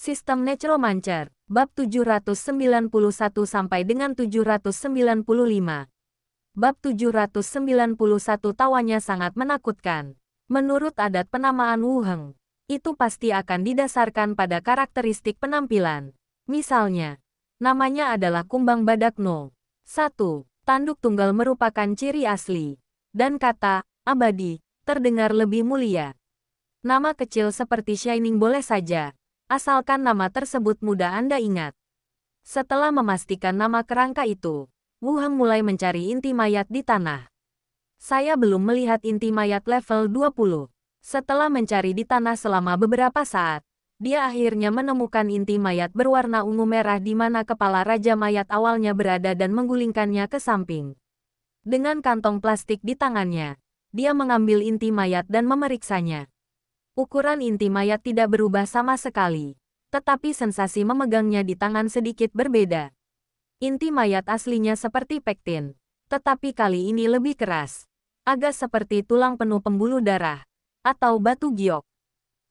Sistem Necromancer, bab 791 sampai dengan 795. Bab 791 tawanya sangat menakutkan. Menurut adat penamaan Wu Heng, itu pasti akan didasarkan pada karakteristik penampilan. Misalnya, namanya adalah Kumbang Badak No. 1. Tanduk tunggal merupakan ciri asli. Dan kata, abadi, terdengar lebih mulia. Nama kecil seperti Shining boleh saja, asalkan nama tersebut mudah Anda ingat. Setelah memastikan nama kerangka itu, Wu Heng mulai mencari inti mayat di tanah. Saya belum melihat inti mayat level 20. Setelah mencari di tanah selama beberapa saat, dia akhirnya menemukan inti mayat berwarna ungu merah di mana kepala Raja Mayat awalnya berada dan menggulingkannya ke samping. Dengan kantong plastik di tangannya, dia mengambil inti mayat dan memeriksanya. Ukuran inti mayat tidak berubah sama sekali, tetapi sensasi memegangnya di tangan sedikit berbeda. Inti mayat aslinya seperti pektin, tetapi kali ini lebih keras. Agak seperti tulang penuh pembuluh darah, atau batu giok.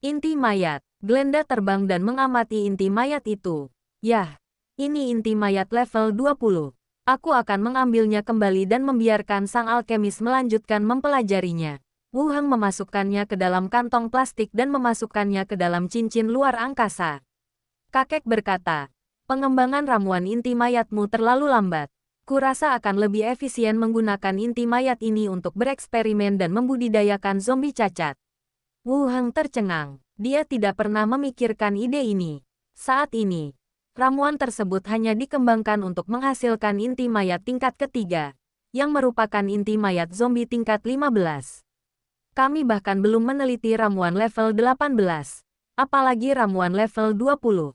Inti mayat. Glenda terbang dan mengamati inti mayat itu. Yah, ini inti mayat level 20. Aku akan mengambilnya kembali dan membiarkan sang alkemis melanjutkan mempelajarinya. Wu Heng memasukkannya ke dalam kantong plastik dan memasukkannya ke dalam cincin luar angkasa. Kakek berkata, pengembangan ramuan inti mayatmu terlalu lambat. Kurasa akan lebih efisien menggunakan inti mayat ini untuk bereksperimen dan membudidayakan zombie cacat. Wu Heng tercengang. Dia tidak pernah memikirkan ide ini. Saat ini, ramuan tersebut hanya dikembangkan untuk menghasilkan inti mayat tingkat ketiga, yang merupakan inti mayat zombie tingkat 15. Kami bahkan belum meneliti ramuan level 18, apalagi ramuan level 20.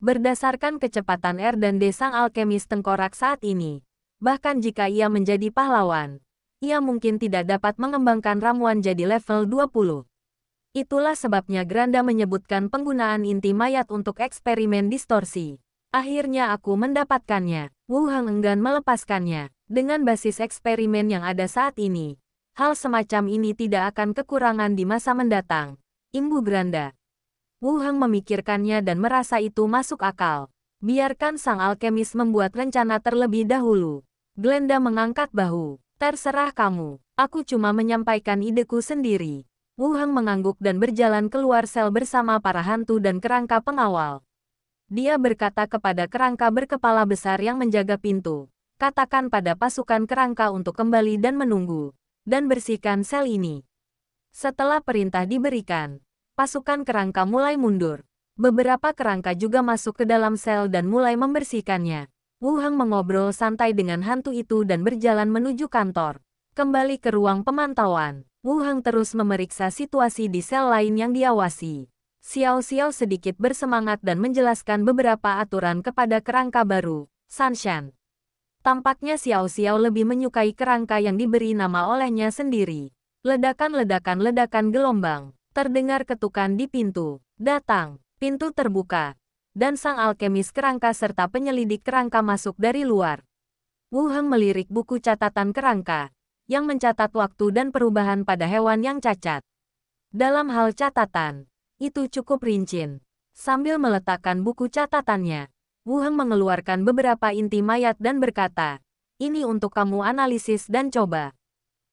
Berdasarkan kecepatan R dan D sang alkemis tengkorak saat ini, bahkan jika ia menjadi pahlawan, ia mungkin tidak dapat mengembangkan ramuan jadi level 20. Itulah sebabnya Granda menyebutkan penggunaan inti mayat untuk eksperimen distorsi. Akhirnya aku mendapatkannya. Wu Heng enggan melepaskannya. Dengan basis eksperimen yang ada saat ini, hal semacam ini tidak akan kekurangan di masa mendatang. Imbu Granda. Wu Heng memikirkannya dan merasa itu masuk akal. Biarkan sang alkemis membuat rencana terlebih dahulu. Glenda mengangkat bahu. Terserah kamu. Aku cuma menyampaikan ideku sendiri. Wu Heng mengangguk dan berjalan keluar sel bersama para hantu dan kerangka pengawal. Dia berkata kepada kerangka berkepala besar yang menjaga pintu, katakan pada pasukan kerangka untuk kembali dan menunggu, dan bersihkan sel ini. Setelah perintah diberikan, pasukan kerangka mulai mundur. Beberapa kerangka juga masuk ke dalam sel dan mulai membersihkannya. Wu Heng mengobrol santai dengan hantu itu dan berjalan menuju kantor. Kembali ke ruang pemantauan. Wu Heng terus memeriksa situasi di sel lain yang diawasi. Xiao Xiao sedikit bersemangat dan menjelaskan beberapa aturan kepada kerangka baru, Sanshan. Tampaknya Xiao Xiao lebih menyukai kerangka yang diberi nama olehnya sendiri. Ledakan gelombang. Terdengar ketukan di pintu. Datang. Pintu terbuka. Dan sang alkemis kerangka serta penyelidik kerangka masuk dari luar. Wu Heng melirik buku catatan kerangka yang mencatat waktu dan perubahan pada hewan yang cacat. Dalam hal catatan, itu cukup rinci. Sambil meletakkan buku catatannya, Wu Heng mengeluarkan beberapa inti mayat dan berkata, ini untuk kamu analisis dan coba.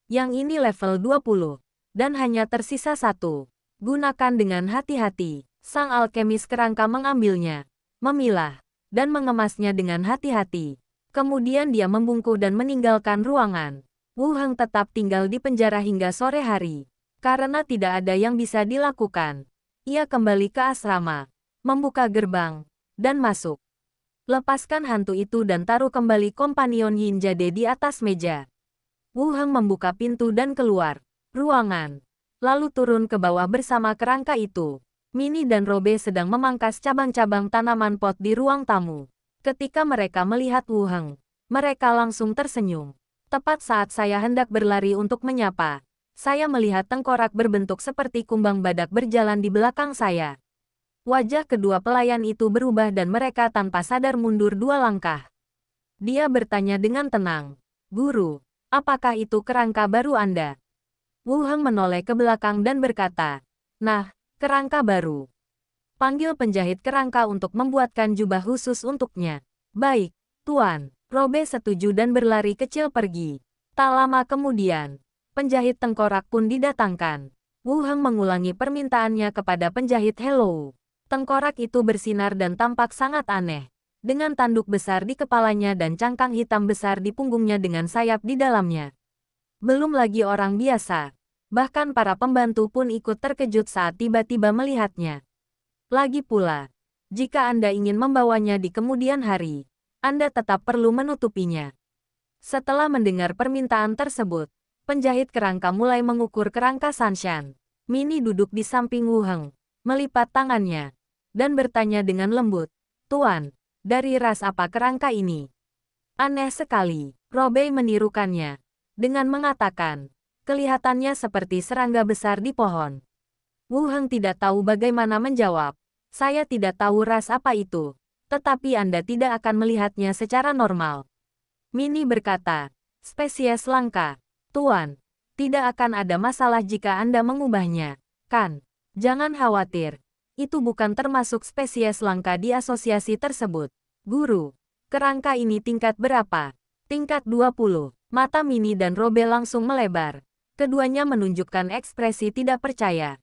Yang ini level 20, dan hanya tersisa satu. Gunakan dengan hati-hati. Sang alkemis kerangka mengambilnya, memilah, dan mengemasnya dengan hati-hati. Kemudian dia membungkuk dan meninggalkan ruangan. Wu Heng tetap tinggal di penjara hingga sore hari. Karena tidak ada yang bisa dilakukan, ia kembali ke asrama, membuka gerbang, dan masuk. Lepaskan hantu itu dan taruh kembali kompanion Yin Jade di atas meja. Wu Heng membuka pintu dan keluar ruangan, lalu turun ke bawah bersama kerangka itu. Minnie dan Robe sedang memangkas cabang-cabang tanaman pot di ruang tamu. Ketika mereka melihat Wu Heng, mereka langsung tersenyum. Tepat saat saya hendak berlari untuk menyapa, saya melihat tengkorak berbentuk seperti kumbang badak berjalan di belakang saya. Wajah kedua pelayan itu berubah dan mereka tanpa sadar mundur 2 langkah. Dia bertanya dengan tenang, Guru, apakah itu kerangka baru Anda? Wu Heng menoleh ke belakang dan berkata, nah, kerangka baru. Panggil penjahit kerangka untuk membuatkan jubah khusus untuknya. Baik, Tuan. Robe setuju dan berlari kecil pergi. Tak lama kemudian, penjahit tengkorak pun didatangkan. Wu Heng mengulangi permintaannya kepada penjahit Hello. Tengkorak itu bersinar dan tampak sangat aneh. Dengan tanduk besar di kepalanya dan cangkang hitam besar di punggungnya dengan sayap di dalamnya. Belum lagi orang biasa. Bahkan para pembantu pun ikut terkejut saat tiba-tiba melihatnya. Lagi pula, jika Anda ingin membawanya di kemudian hari, Anda tetap perlu menutupinya. Setelah mendengar permintaan tersebut, penjahit kerangka mulai mengukur kerangka Sanshan. Minnie duduk di samping Wu Heng, melipat tangannya, dan bertanya dengan lembut, "Tuan, dari ras apa kerangka ini?" "Aneh sekali," Robey menirukannya, dengan mengatakan, "Kelihatannya seperti serangga besar di pohon." Wu Heng tidak tahu bagaimana menjawab. "Saya tidak tahu ras apa itu, tetapi Anda tidak akan melihatnya secara normal." Minnie berkata, "Spesies langka. Tuan, tidak akan ada masalah jika Anda mengubahnya, kan? Jangan khawatir. Itu bukan termasuk spesies langka di asosiasi tersebut. Guru, kerangka ini tingkat berapa?" "Tingkat 20. Mata Minnie dan Robe langsung melebar. Keduanya menunjukkan ekspresi tidak percaya.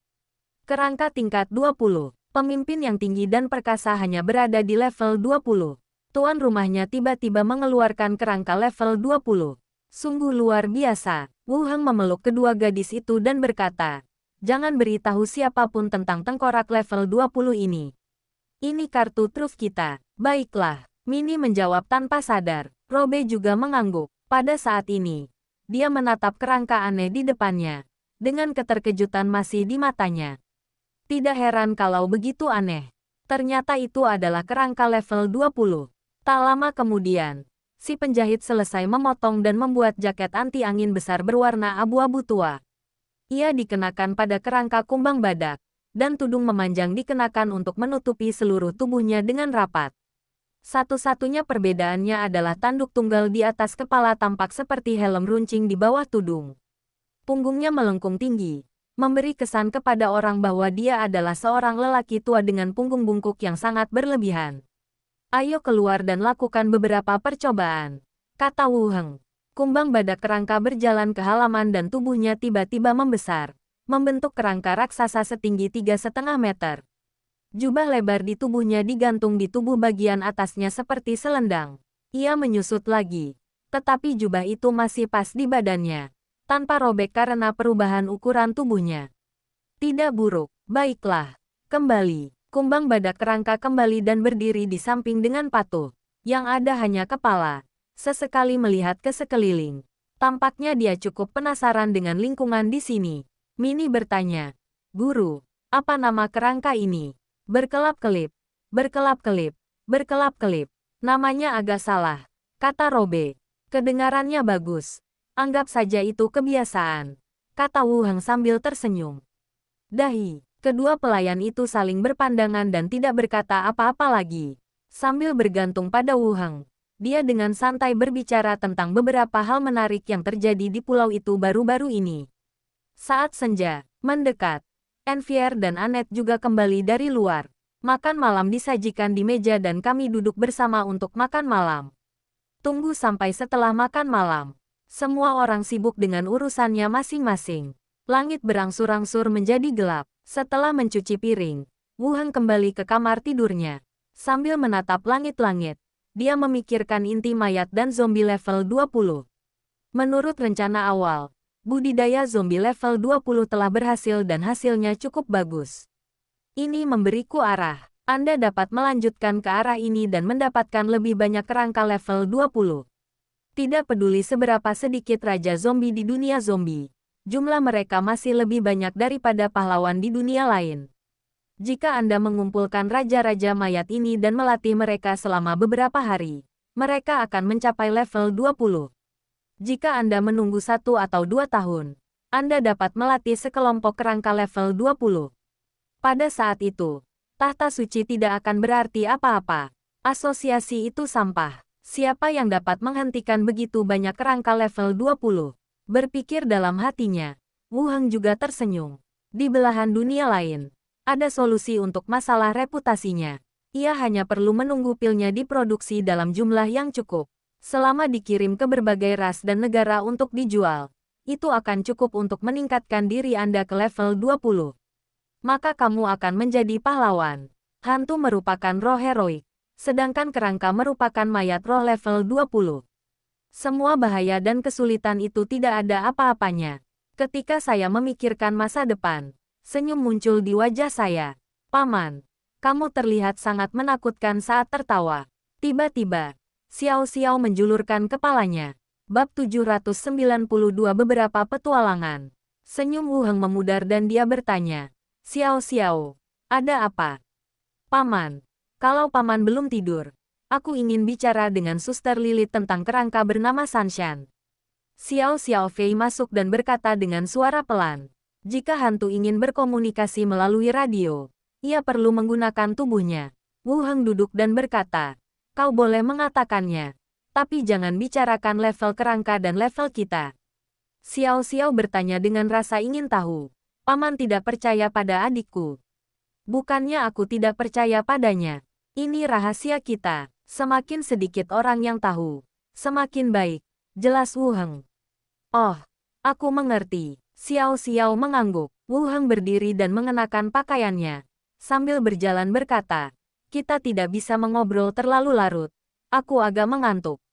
Kerangka tingkat 20. Pemimpin yang tinggi dan perkasa hanya berada di level 20. Tuan rumahnya tiba-tiba mengeluarkan kerangka level 20. Sungguh luar biasa." Wu Heng memeluk kedua gadis itu dan berkata, "Jangan beritahu siapapun tentang tengkorak level 20 ini. Ini kartu truf kita." "Baiklah," Minnie menjawab tanpa sadar. Robe juga mengangguk. Pada saat ini, dia menatap kerangka aneh di depannya, dengan keterkejutan masih di matanya. Tidak heran kalau begitu aneh. Ternyata itu adalah kerangka level 20. Tak lama kemudian, si penjahit selesai memotong dan membuat jaket anti-angin besar berwarna abu-abu tua. Ia dikenakan pada kerangka kumbang badak, dan tudung memanjang dikenakan untuk menutupi seluruh tubuhnya dengan rapat. Satu-satunya perbedaannya adalah tanduk tunggal di atas kepala tampak seperti helm runcing di bawah tudung. Punggungnya melengkung tinggi, memberi kesan kepada orang bahwa dia adalah seorang lelaki tua dengan punggung bungkuk yang sangat berlebihan. "Ayo keluar dan lakukan beberapa percobaan," kata Wu Heng. Kumbang badak kerangka berjalan ke halaman dan tubuhnya tiba-tiba membesar, membentuk kerangka raksasa setinggi 3,5 meter. Jubah lebar di tubuhnya digantung di tubuh bagian atasnya seperti selendang. Ia menyusut lagi, tetapi jubah itu masih pas di badannya, tanpa robek karena perubahan ukuran tubuhnya. "Tidak buruk, baiklah. Kembali." Kumbang badak kerangka kembali dan berdiri di samping dengan patuh. Yang ada hanya kepala. Sesekali melihat ke sekeliling. Tampaknya dia cukup penasaran dengan lingkungan di sini. Minnie bertanya, "Guru, apa nama kerangka ini?" "Berkelap-kelip, berkelap-kelip, berkelap-kelip. Namanya agak salah," kata Robe. "Kedengarannya bagus. Anggap saja itu kebiasaan," kata Wu Heng sambil tersenyum. Dahi. Kedua pelayan itu saling berpandangan dan tidak berkata apa-apa lagi. Sambil bergantung pada Wu Heng, dia dengan santai berbicara tentang beberapa hal menarik yang terjadi di pulau itu baru-baru ini. Saat senja mendekat, Envier dan Annette juga kembali dari luar. Makan malam disajikan di meja dan kami duduk bersama untuk makan malam. Tunggu sampai setelah makan malam. Semua orang sibuk dengan urusannya masing-masing. Langit berangsur-angsur menjadi gelap. Setelah mencuci piring, Wu Heng kembali ke kamar tidurnya. Sambil menatap langit-langit, dia memikirkan inti mayat dan zombie level 20. Menurut rencana awal, budidaya zombie level 20 telah berhasil dan hasilnya cukup bagus. Ini memberiku arah. Anda dapat melanjutkan ke arah ini dan mendapatkan lebih banyak kerangka level 20. Tidak peduli seberapa sedikit raja zombie di dunia zombie, jumlah mereka masih lebih banyak daripada pahlawan di dunia lain. Jika Anda mengumpulkan raja-raja mayat ini dan melatih mereka selama beberapa hari, mereka akan mencapai level 20. Jika Anda menunggu 1 atau 2 tahun, Anda dapat melatih sekelompok kerangka level 20. Pada saat itu, tahta suci tidak akan berarti apa-apa. Asosiasi itu sampah. Siapa yang dapat menghentikan begitu banyak kerangka level 20? Berpikir dalam hatinya. Wu Heng juga tersenyum. Di belahan dunia lain, Ada solusi untuk masalah reputasinya. Ia hanya perlu menunggu pilnya diproduksi dalam jumlah yang cukup. Selama dikirim ke berbagai ras dan negara untuk dijual, itu akan cukup untuk meningkatkan diri Anda ke level 20. Maka kamu akan menjadi pahlawan. Hantu merupakan roh heroik, sedangkan kerangka merupakan mayat roh level 20. Semua bahaya dan kesulitan itu tidak ada apa-apanya. Ketika saya memikirkan masa depan, senyum muncul di wajah saya. Paman, kamu terlihat sangat menakutkan saat tertawa. Tiba-tiba, Xiao Xiao menjulurkan kepalanya. Bab 792 beberapa petualangan. Senyum Wu Heng memudar dan dia bertanya, Xiao Xiao, ada apa? Paman, kalau paman belum tidur, aku ingin bicara dengan Suster Lilith tentang kerangka bernama Sanshan. Xiao Xiao Fei masuk dan berkata dengan suara pelan, jika hantu ingin berkomunikasi melalui radio, ia perlu menggunakan tubuhnya. Wu Heng duduk dan berkata, kau boleh mengatakannya, tapi jangan bicarakan level kerangka dan level kita. Xiao Xiao bertanya dengan rasa ingin tahu. Paman tidak percaya pada adikku. Bukannya aku tidak percaya padanya. Ini rahasia kita. Semakin sedikit orang yang tahu, semakin baik. Jelas Wu Heng. Oh, aku mengerti. Xiao Xiao mengangguk. Wu Heng berdiri dan mengenakan pakaiannya. Sambil berjalan berkata, kita tidak bisa mengobrol terlalu larut. Aku agak mengantuk.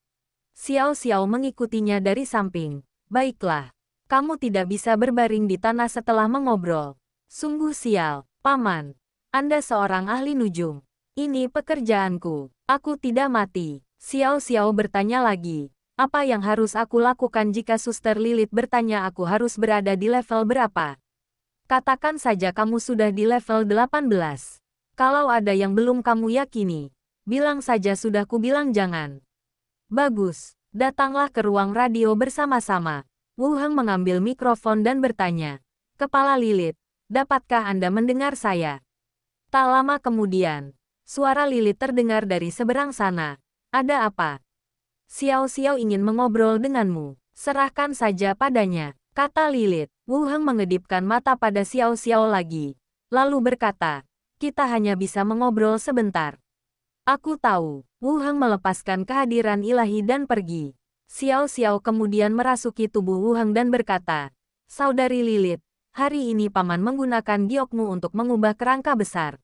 Xiao Xiao mengikutinya dari samping. Baiklah, kamu tidak bisa berbaring di tanah setelah mengobrol. Sungguh sial, Paman. Anda seorang ahli nujum. Ini pekerjaanku. Aku tidak mati. Xiao Xiao bertanya lagi. Apa yang harus aku lakukan jika Suster Lilith bertanya aku harus berada di level berapa? Katakan saja kamu sudah di level 18. Kalau ada yang belum kamu yakini, bilang saja sudah ku bilang jangan. Bagus, datanglah ke ruang radio bersama-sama. Wu Heng mengambil mikrofon dan bertanya, Kepala Lilith, dapatkah Anda mendengar saya? Tak lama kemudian, suara Lilith terdengar dari seberang sana. Ada apa? Xiao Xiao ingin mengobrol denganmu. Serahkan saja padanya, kata Lilith. Wu Heng mengedipkan mata pada Xiao Xiao lagi, lalu berkata, kita hanya bisa mengobrol sebentar. Aku tahu. Wu Heng melepaskan kehadiran ilahi dan pergi. Xiao Xiao kemudian merasuki tubuh Wu Heng dan berkata, Saudari Lilith, hari ini Paman menggunakan giokmu untuk mengubah kerangka besar.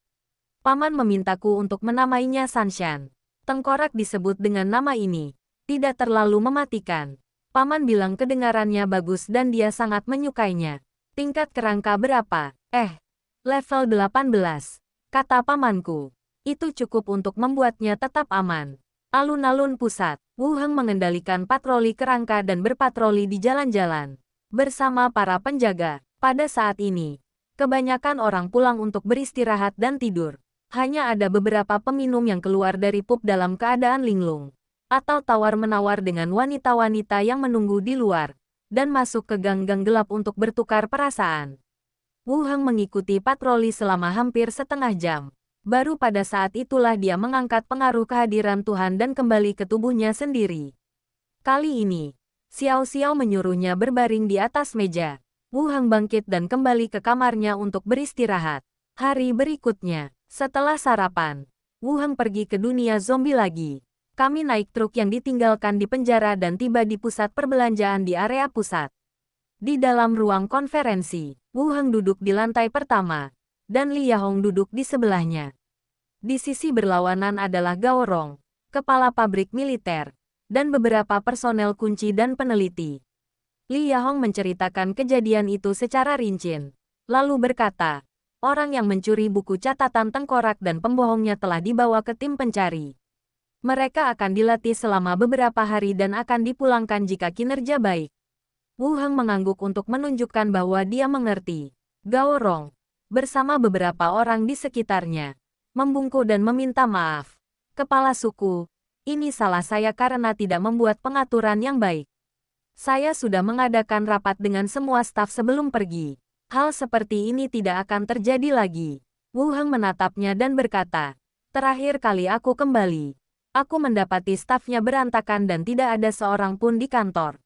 Paman memintaku untuk menamainya Sanshan. Tengkorak disebut dengan nama ini. Tidak terlalu mematikan. Paman bilang kedengarannya bagus dan dia sangat menyukainya. Tingkat kerangka berapa? Level 18. Kata pamanku. Itu cukup untuk membuatnya tetap aman. Alun-alun pusat, Wu Heng mengendalikan patroli kerangka dan berpatroli di jalan-jalan. Bersama para penjaga, pada saat ini, kebanyakan orang pulang untuk beristirahat dan tidur. Hanya ada beberapa peminum yang keluar dari pub dalam keadaan linglung, atau tawar-menawar dengan wanita-wanita yang menunggu di luar, dan masuk ke gang-gang gelap untuk bertukar perasaan. Wu Heng mengikuti patroli selama hampir setengah jam. Baru pada saat itulah dia mengangkat pengaruh kehadiran Tuhan dan kembali ke tubuhnya sendiri. Kali ini, Xiao Xiao menyuruhnya berbaring di atas meja. Wu Heng bangkit dan kembali ke kamarnya untuk beristirahat. Hari berikutnya, setelah sarapan, Wu Heng pergi ke dunia zombie lagi. Kami naik truk yang ditinggalkan di penjara dan tiba di pusat perbelanjaan di area pusat. Di dalam ruang konferensi, Wu Heng duduk di lantai pertama, dan Li Yahong duduk di sebelahnya. Di sisi berlawanan adalah Gao Rong, kepala pabrik militer, dan beberapa personel kunci dan peneliti. Li Yahong menceritakan kejadian itu secara rinci, lalu berkata, orang yang mencuri buku catatan tengkorak dan pembohongnya telah dibawa ke tim pencari. Mereka akan dilatih selama beberapa hari dan akan dipulangkan jika kinerja baik. Wu Heng mengangguk untuk menunjukkan bahwa dia mengerti. Gao Rong, bersama beberapa orang di sekitarnya, membungkuk dan meminta maaf. Kepala suku, ini salah saya karena tidak membuat pengaturan yang baik. Saya sudah mengadakan rapat dengan semua staf sebelum pergi. Hal seperti ini tidak akan terjadi lagi. Wu Heng menatapnya dan berkata, terakhir kali aku kembali, aku mendapati stafnya berantakan dan tidak ada seorang pun di kantor.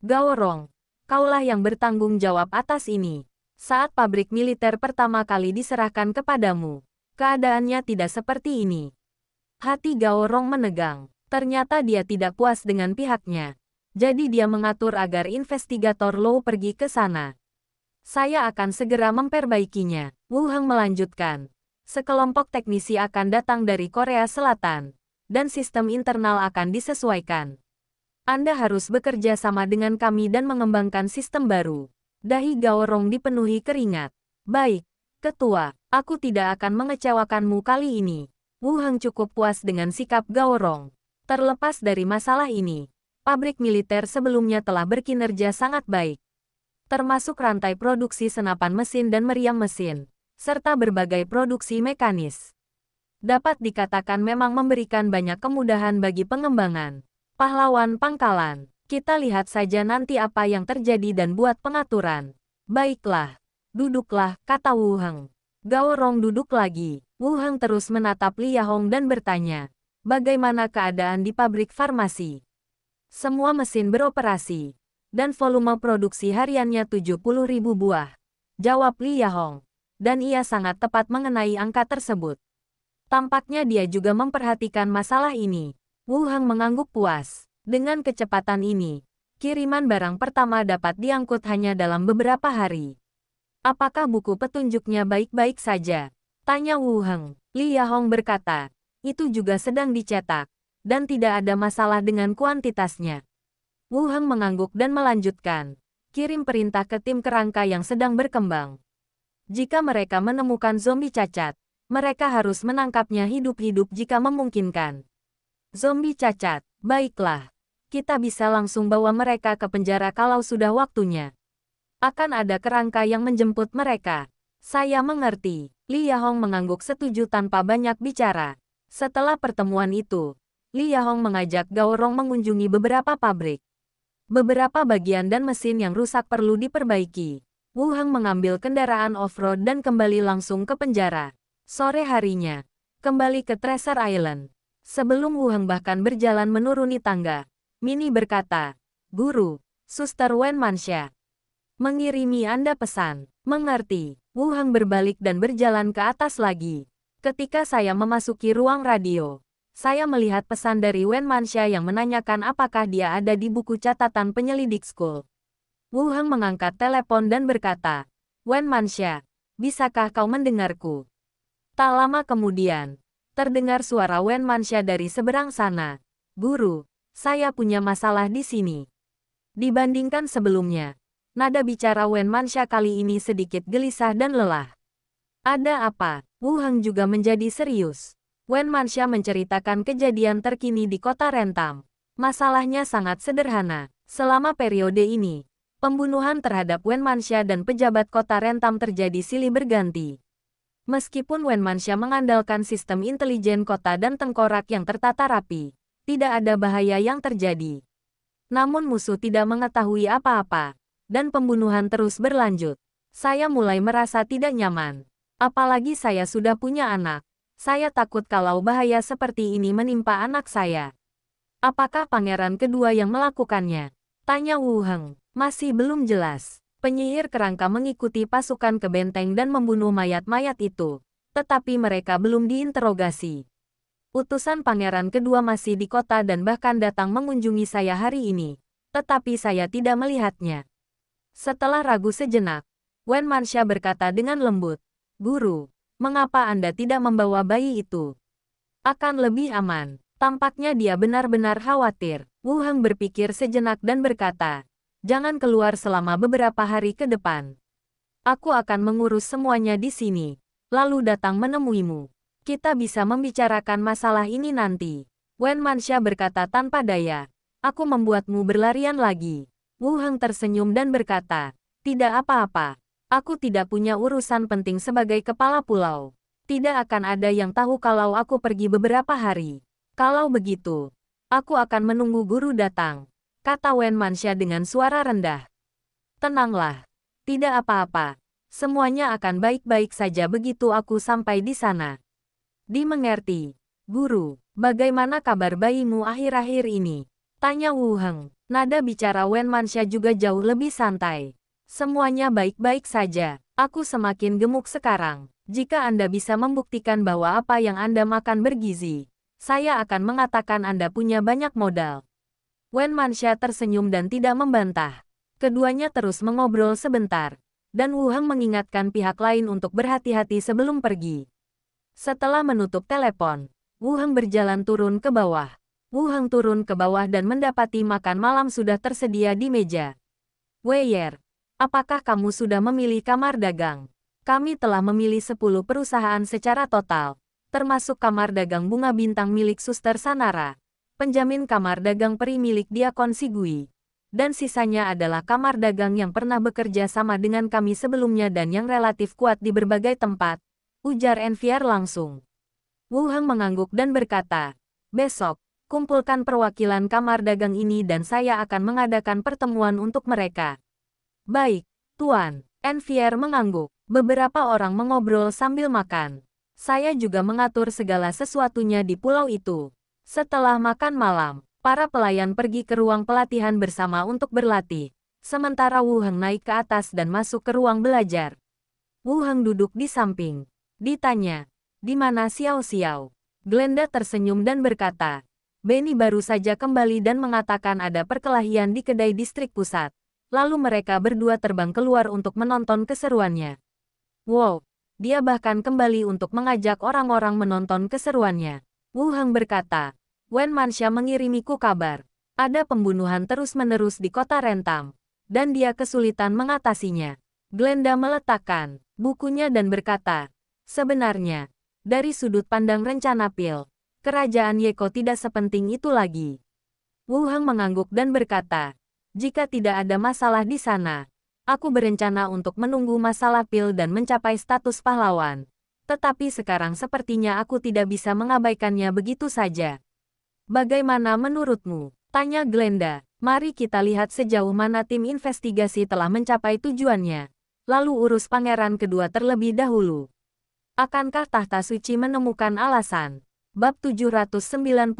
Gao Rong, kaulah yang bertanggung jawab atas ini. Saat pabrik militer pertama kali diserahkan kepadamu, keadaannya tidak seperti ini. Hati Gao Rong menegang. Ternyata dia tidak puas dengan pihaknya. Jadi dia mengatur agar investigator Lou pergi ke sana. Saya akan segera memperbaikinya. Wu Heng melanjutkan. Sekelompok teknisi akan datang dari Korea Selatan, dan sistem internal akan disesuaikan. Anda harus bekerja sama dengan kami dan mengembangkan sistem baru. Dahi Gao Rong dipenuhi keringat. Baik, Ketua, aku tidak akan mengecewakanmu kali ini. Wu Heng cukup puas dengan sikap Gao Rong. Terlepas dari masalah ini, pabrik militer sebelumnya telah berkinerja sangat baik. Termasuk rantai produksi senapan mesin dan meriam mesin, serta berbagai produksi mekanis. Dapat dikatakan memang memberikan banyak kemudahan bagi pengembangan. Pahlawan pangkalan. Kita lihat saja nanti apa yang terjadi dan buat pengaturan. Baiklah. Duduklah, kata Wu Heng. Gao Rong duduk lagi. Wu Heng terus menatap Li Yahong dan bertanya, bagaimana keadaan di pabrik farmasi? Semua mesin beroperasi, dan volume produksi hariannya 70.000 buah. Jawab Li Yahong. Dan ia sangat tepat mengenai angka tersebut. Tampaknya dia juga memperhatikan masalah ini. Wu Heng mengangguk puas. Dengan kecepatan ini, kiriman barang pertama dapat diangkut hanya dalam beberapa hari. Apakah buku petunjuknya baik-baik saja? Tanya Wu Heng. Li Yahong berkata, itu juga sedang dicetak, dan tidak ada masalah dengan kuantitasnya. Wu Heng mengangguk dan melanjutkan, kirim perintah ke tim kerangka yang sedang berkembang. Jika mereka menemukan zombie cacat, mereka harus menangkapnya hidup-hidup jika memungkinkan. Zombie cacat, baiklah. Kita bisa langsung bawa mereka ke penjara kalau sudah waktunya. Akan ada kerangka yang menjemput mereka. Saya mengerti. Li Yahong mengangguk setuju tanpa banyak bicara. Setelah pertemuan itu, Li Yahong mengajak Gao Rong mengunjungi beberapa pabrik. Beberapa bagian dan mesin yang rusak perlu diperbaiki. Wu Heng mengambil kendaraan off-road dan kembali langsung ke penjara. Sore harinya, kembali ke Treasure Island. Sebelum Wu Heng bahkan berjalan menuruni tangga, Minnie berkata, Guru, Suster Wen Manxia mengirimi Anda pesan. Mengerti. Wu Heng berbalik dan berjalan ke atas lagi. Ketika saya memasuki ruang radio, saya melihat pesan dari Wen Manxia yang menanyakan apakah dia ada di buku catatan penyelidik school. Wu Heng mengangkat telepon dan berkata, Wen Manxia, bisakah kau mendengarku? Tak lama kemudian, terdengar suara Wen Manxia dari seberang sana. Guru, saya punya masalah di sini. Dibandingkan sebelumnya, nada bicara Wen Manxia kali ini sedikit gelisah dan lelah. Ada apa? Wu Heng juga menjadi serius. Wen Manxia menceritakan kejadian terkini di kota Rentam. Masalahnya sangat sederhana. Selama periode ini, pembunuhan terhadap Wen Manxia dan pejabat kota Rentam terjadi silih berganti. Meskipun Wen Manxia mengandalkan sistem intelijen kota dan tengkorak yang tertata rapi, tidak ada bahaya yang terjadi. Namun musuh tidak mengetahui apa-apa, dan pembunuhan terus berlanjut. Saya mulai merasa tidak nyaman. Apalagi saya sudah punya anak. Saya takut kalau bahaya seperti ini menimpa anak saya. Apakah pangeran kedua yang melakukannya? Tanya Wu Heng. Masih belum jelas. Penyihir kerangka mengikuti pasukan ke benteng dan membunuh mayat-mayat itu. Tetapi mereka belum diinterogasi. Utusan pangeran kedua masih di kota dan bahkan datang mengunjungi saya hari ini. Tetapi saya tidak melihatnya. Setelah ragu sejenak, Wen Manxia berkata dengan lembut, Guru, mengapa Anda tidak membawa bayi itu? Akan lebih aman. Tampaknya dia benar-benar khawatir. Wu Heng berpikir sejenak dan berkata, jangan keluar selama beberapa hari ke depan. Aku akan mengurus semuanya di sini, lalu datang menemuimu. Kita bisa membicarakan masalah ini nanti. Wen Manxia berkata tanpa daya. Aku membuatmu berlarian lagi. Wu Heng tersenyum dan berkata, tidak apa-apa. Aku tidak punya urusan penting sebagai kepala pulau. Tidak akan ada yang tahu kalau aku pergi beberapa hari. Kalau begitu, aku akan menunggu guru datang, kata Wen Manxia dengan suara rendah. Tenanglah. Tidak apa-apa. Semuanya akan baik-baik saja begitu aku sampai di sana. Dimengerti. Guru, bagaimana kabar bayimu akhir-akhir ini? Tanya Wu Heng. Nada bicara Wen Manxia juga jauh lebih santai. Semuanya baik-baik saja. Aku semakin gemuk sekarang. Jika Anda bisa membuktikan bahwa apa yang Anda makan bergizi, saya akan mengatakan Anda punya banyak modal. Wen Manxia tersenyum dan tidak membantah. Keduanya terus mengobrol sebentar, dan Wu Heng mengingatkan pihak lain untuk berhati-hati sebelum pergi. Setelah menutup telepon, Wu Heng berjalan turun ke bawah. Wu Heng turun ke bawah dan mendapati makan malam sudah tersedia di meja. Wei Yer, apakah kamu sudah memilih kamar dagang? Kami telah memilih 10 perusahaan secara total, termasuk kamar dagang bunga bintang milik Suster Sanara, penjamin kamar dagang peri milik Diakon Sigui, dan sisanya adalah kamar dagang yang pernah bekerja sama dengan kami sebelumnya dan yang relatif kuat di berbagai tempat, ujar Enviar langsung. Wu Heng mengangguk dan berkata, besok, kumpulkan perwakilan kamar dagang ini dan saya akan mengadakan pertemuan untuk mereka. Baik, Tuan. Enviar mengangguk. Beberapa orang mengobrol sambil makan. Saya juga mengatur segala sesuatunya di pulau itu. Setelah makan malam, para pelayan pergi ke ruang pelatihan bersama untuk berlatih. Sementara Wu Heng naik ke atas dan masuk ke ruang belajar. Wu Heng duduk di samping. Ditanya, di mana Xiao Xiao? Glenda tersenyum dan berkata, Benny baru saja kembali dan mengatakan ada perkelahian di kedai distrik pusat. Lalu mereka berdua terbang keluar untuk menonton keseruannya. Wow, dia bahkan kembali untuk mengajak orang-orang menonton keseruannya. Wu Heng berkata, Wen Manxia mengirimiku kabar. Ada pembunuhan terus-menerus di kota Rentam, dan dia kesulitan mengatasinya. Glenda meletakkan bukunya dan berkata, sebenarnya, dari sudut pandang rencana pil, kerajaan Yeko tidak sepenting itu lagi. Wu Heng mengangguk dan berkata, jika tidak ada masalah di sana, aku berencana untuk menunggu masalah pil dan mencapai status pahlawan. Tetapi sekarang sepertinya aku tidak bisa mengabaikannya begitu saja. Bagaimana menurutmu? Tanya Glenda. Mari kita lihat sejauh mana tim investigasi telah mencapai tujuannya. Lalu urus pangeran kedua terlebih dahulu. Akankah tahta suci menemukan alasan? Bab 793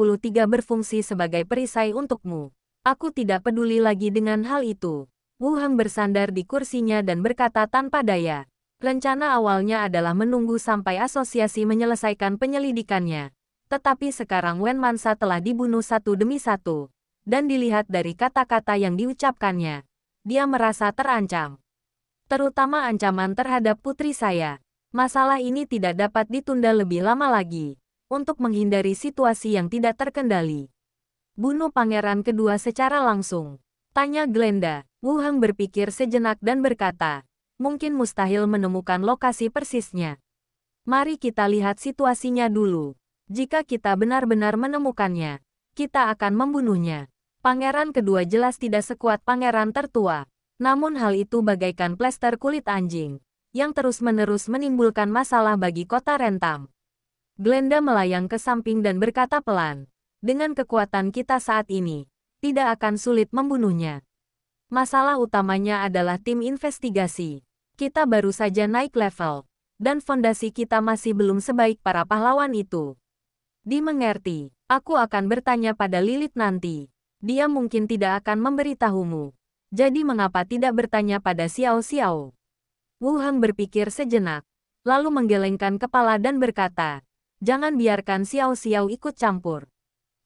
berfungsi sebagai perisai untukmu. Aku tidak peduli lagi dengan hal itu. Wu Heng bersandar di kursinya dan berkata tanpa daya. Rencana awalnya adalah menunggu sampai asosiasi menyelesaikan penyelidikannya. Tetapi sekarang Wen Mansa telah dibunuh satu demi satu. Dan dilihat dari kata-kata yang diucapkannya, dia merasa terancam. Terutama ancaman terhadap putri saya. Masalah ini tidak dapat ditunda lebih lama lagi, untuk menghindari situasi yang tidak terkendali. Bunuh pangeran kedua secara langsung. Tanya Glenda. Wu Heng berpikir sejenak dan berkata, mungkin mustahil menemukan lokasi persisnya. Mari kita lihat situasinya dulu. Jika kita benar-benar menemukannya, kita akan membunuhnya. Pangeran kedua jelas tidak sekuat pangeran tertua. Namun hal itu bagaikan plester kulit anjing, yang terus-menerus menimbulkan masalah bagi kota Rentam. Glenda melayang ke samping dan berkata pelan, dengan kekuatan kita saat ini, tidak akan sulit membunuhnya. Masalah utamanya adalah tim investigasi. Kita baru saja naik level, dan fondasi kita masih belum sebaik para pahlawan itu. Dimengerti, aku akan bertanya pada Lilith nanti. Dia mungkin tidak akan memberitahumu. Jadi mengapa tidak bertanya pada Xiao Xiao? Wu Heng berpikir sejenak, lalu menggelengkan kepala dan berkata, jangan biarkan Xiao Xiao ikut campur.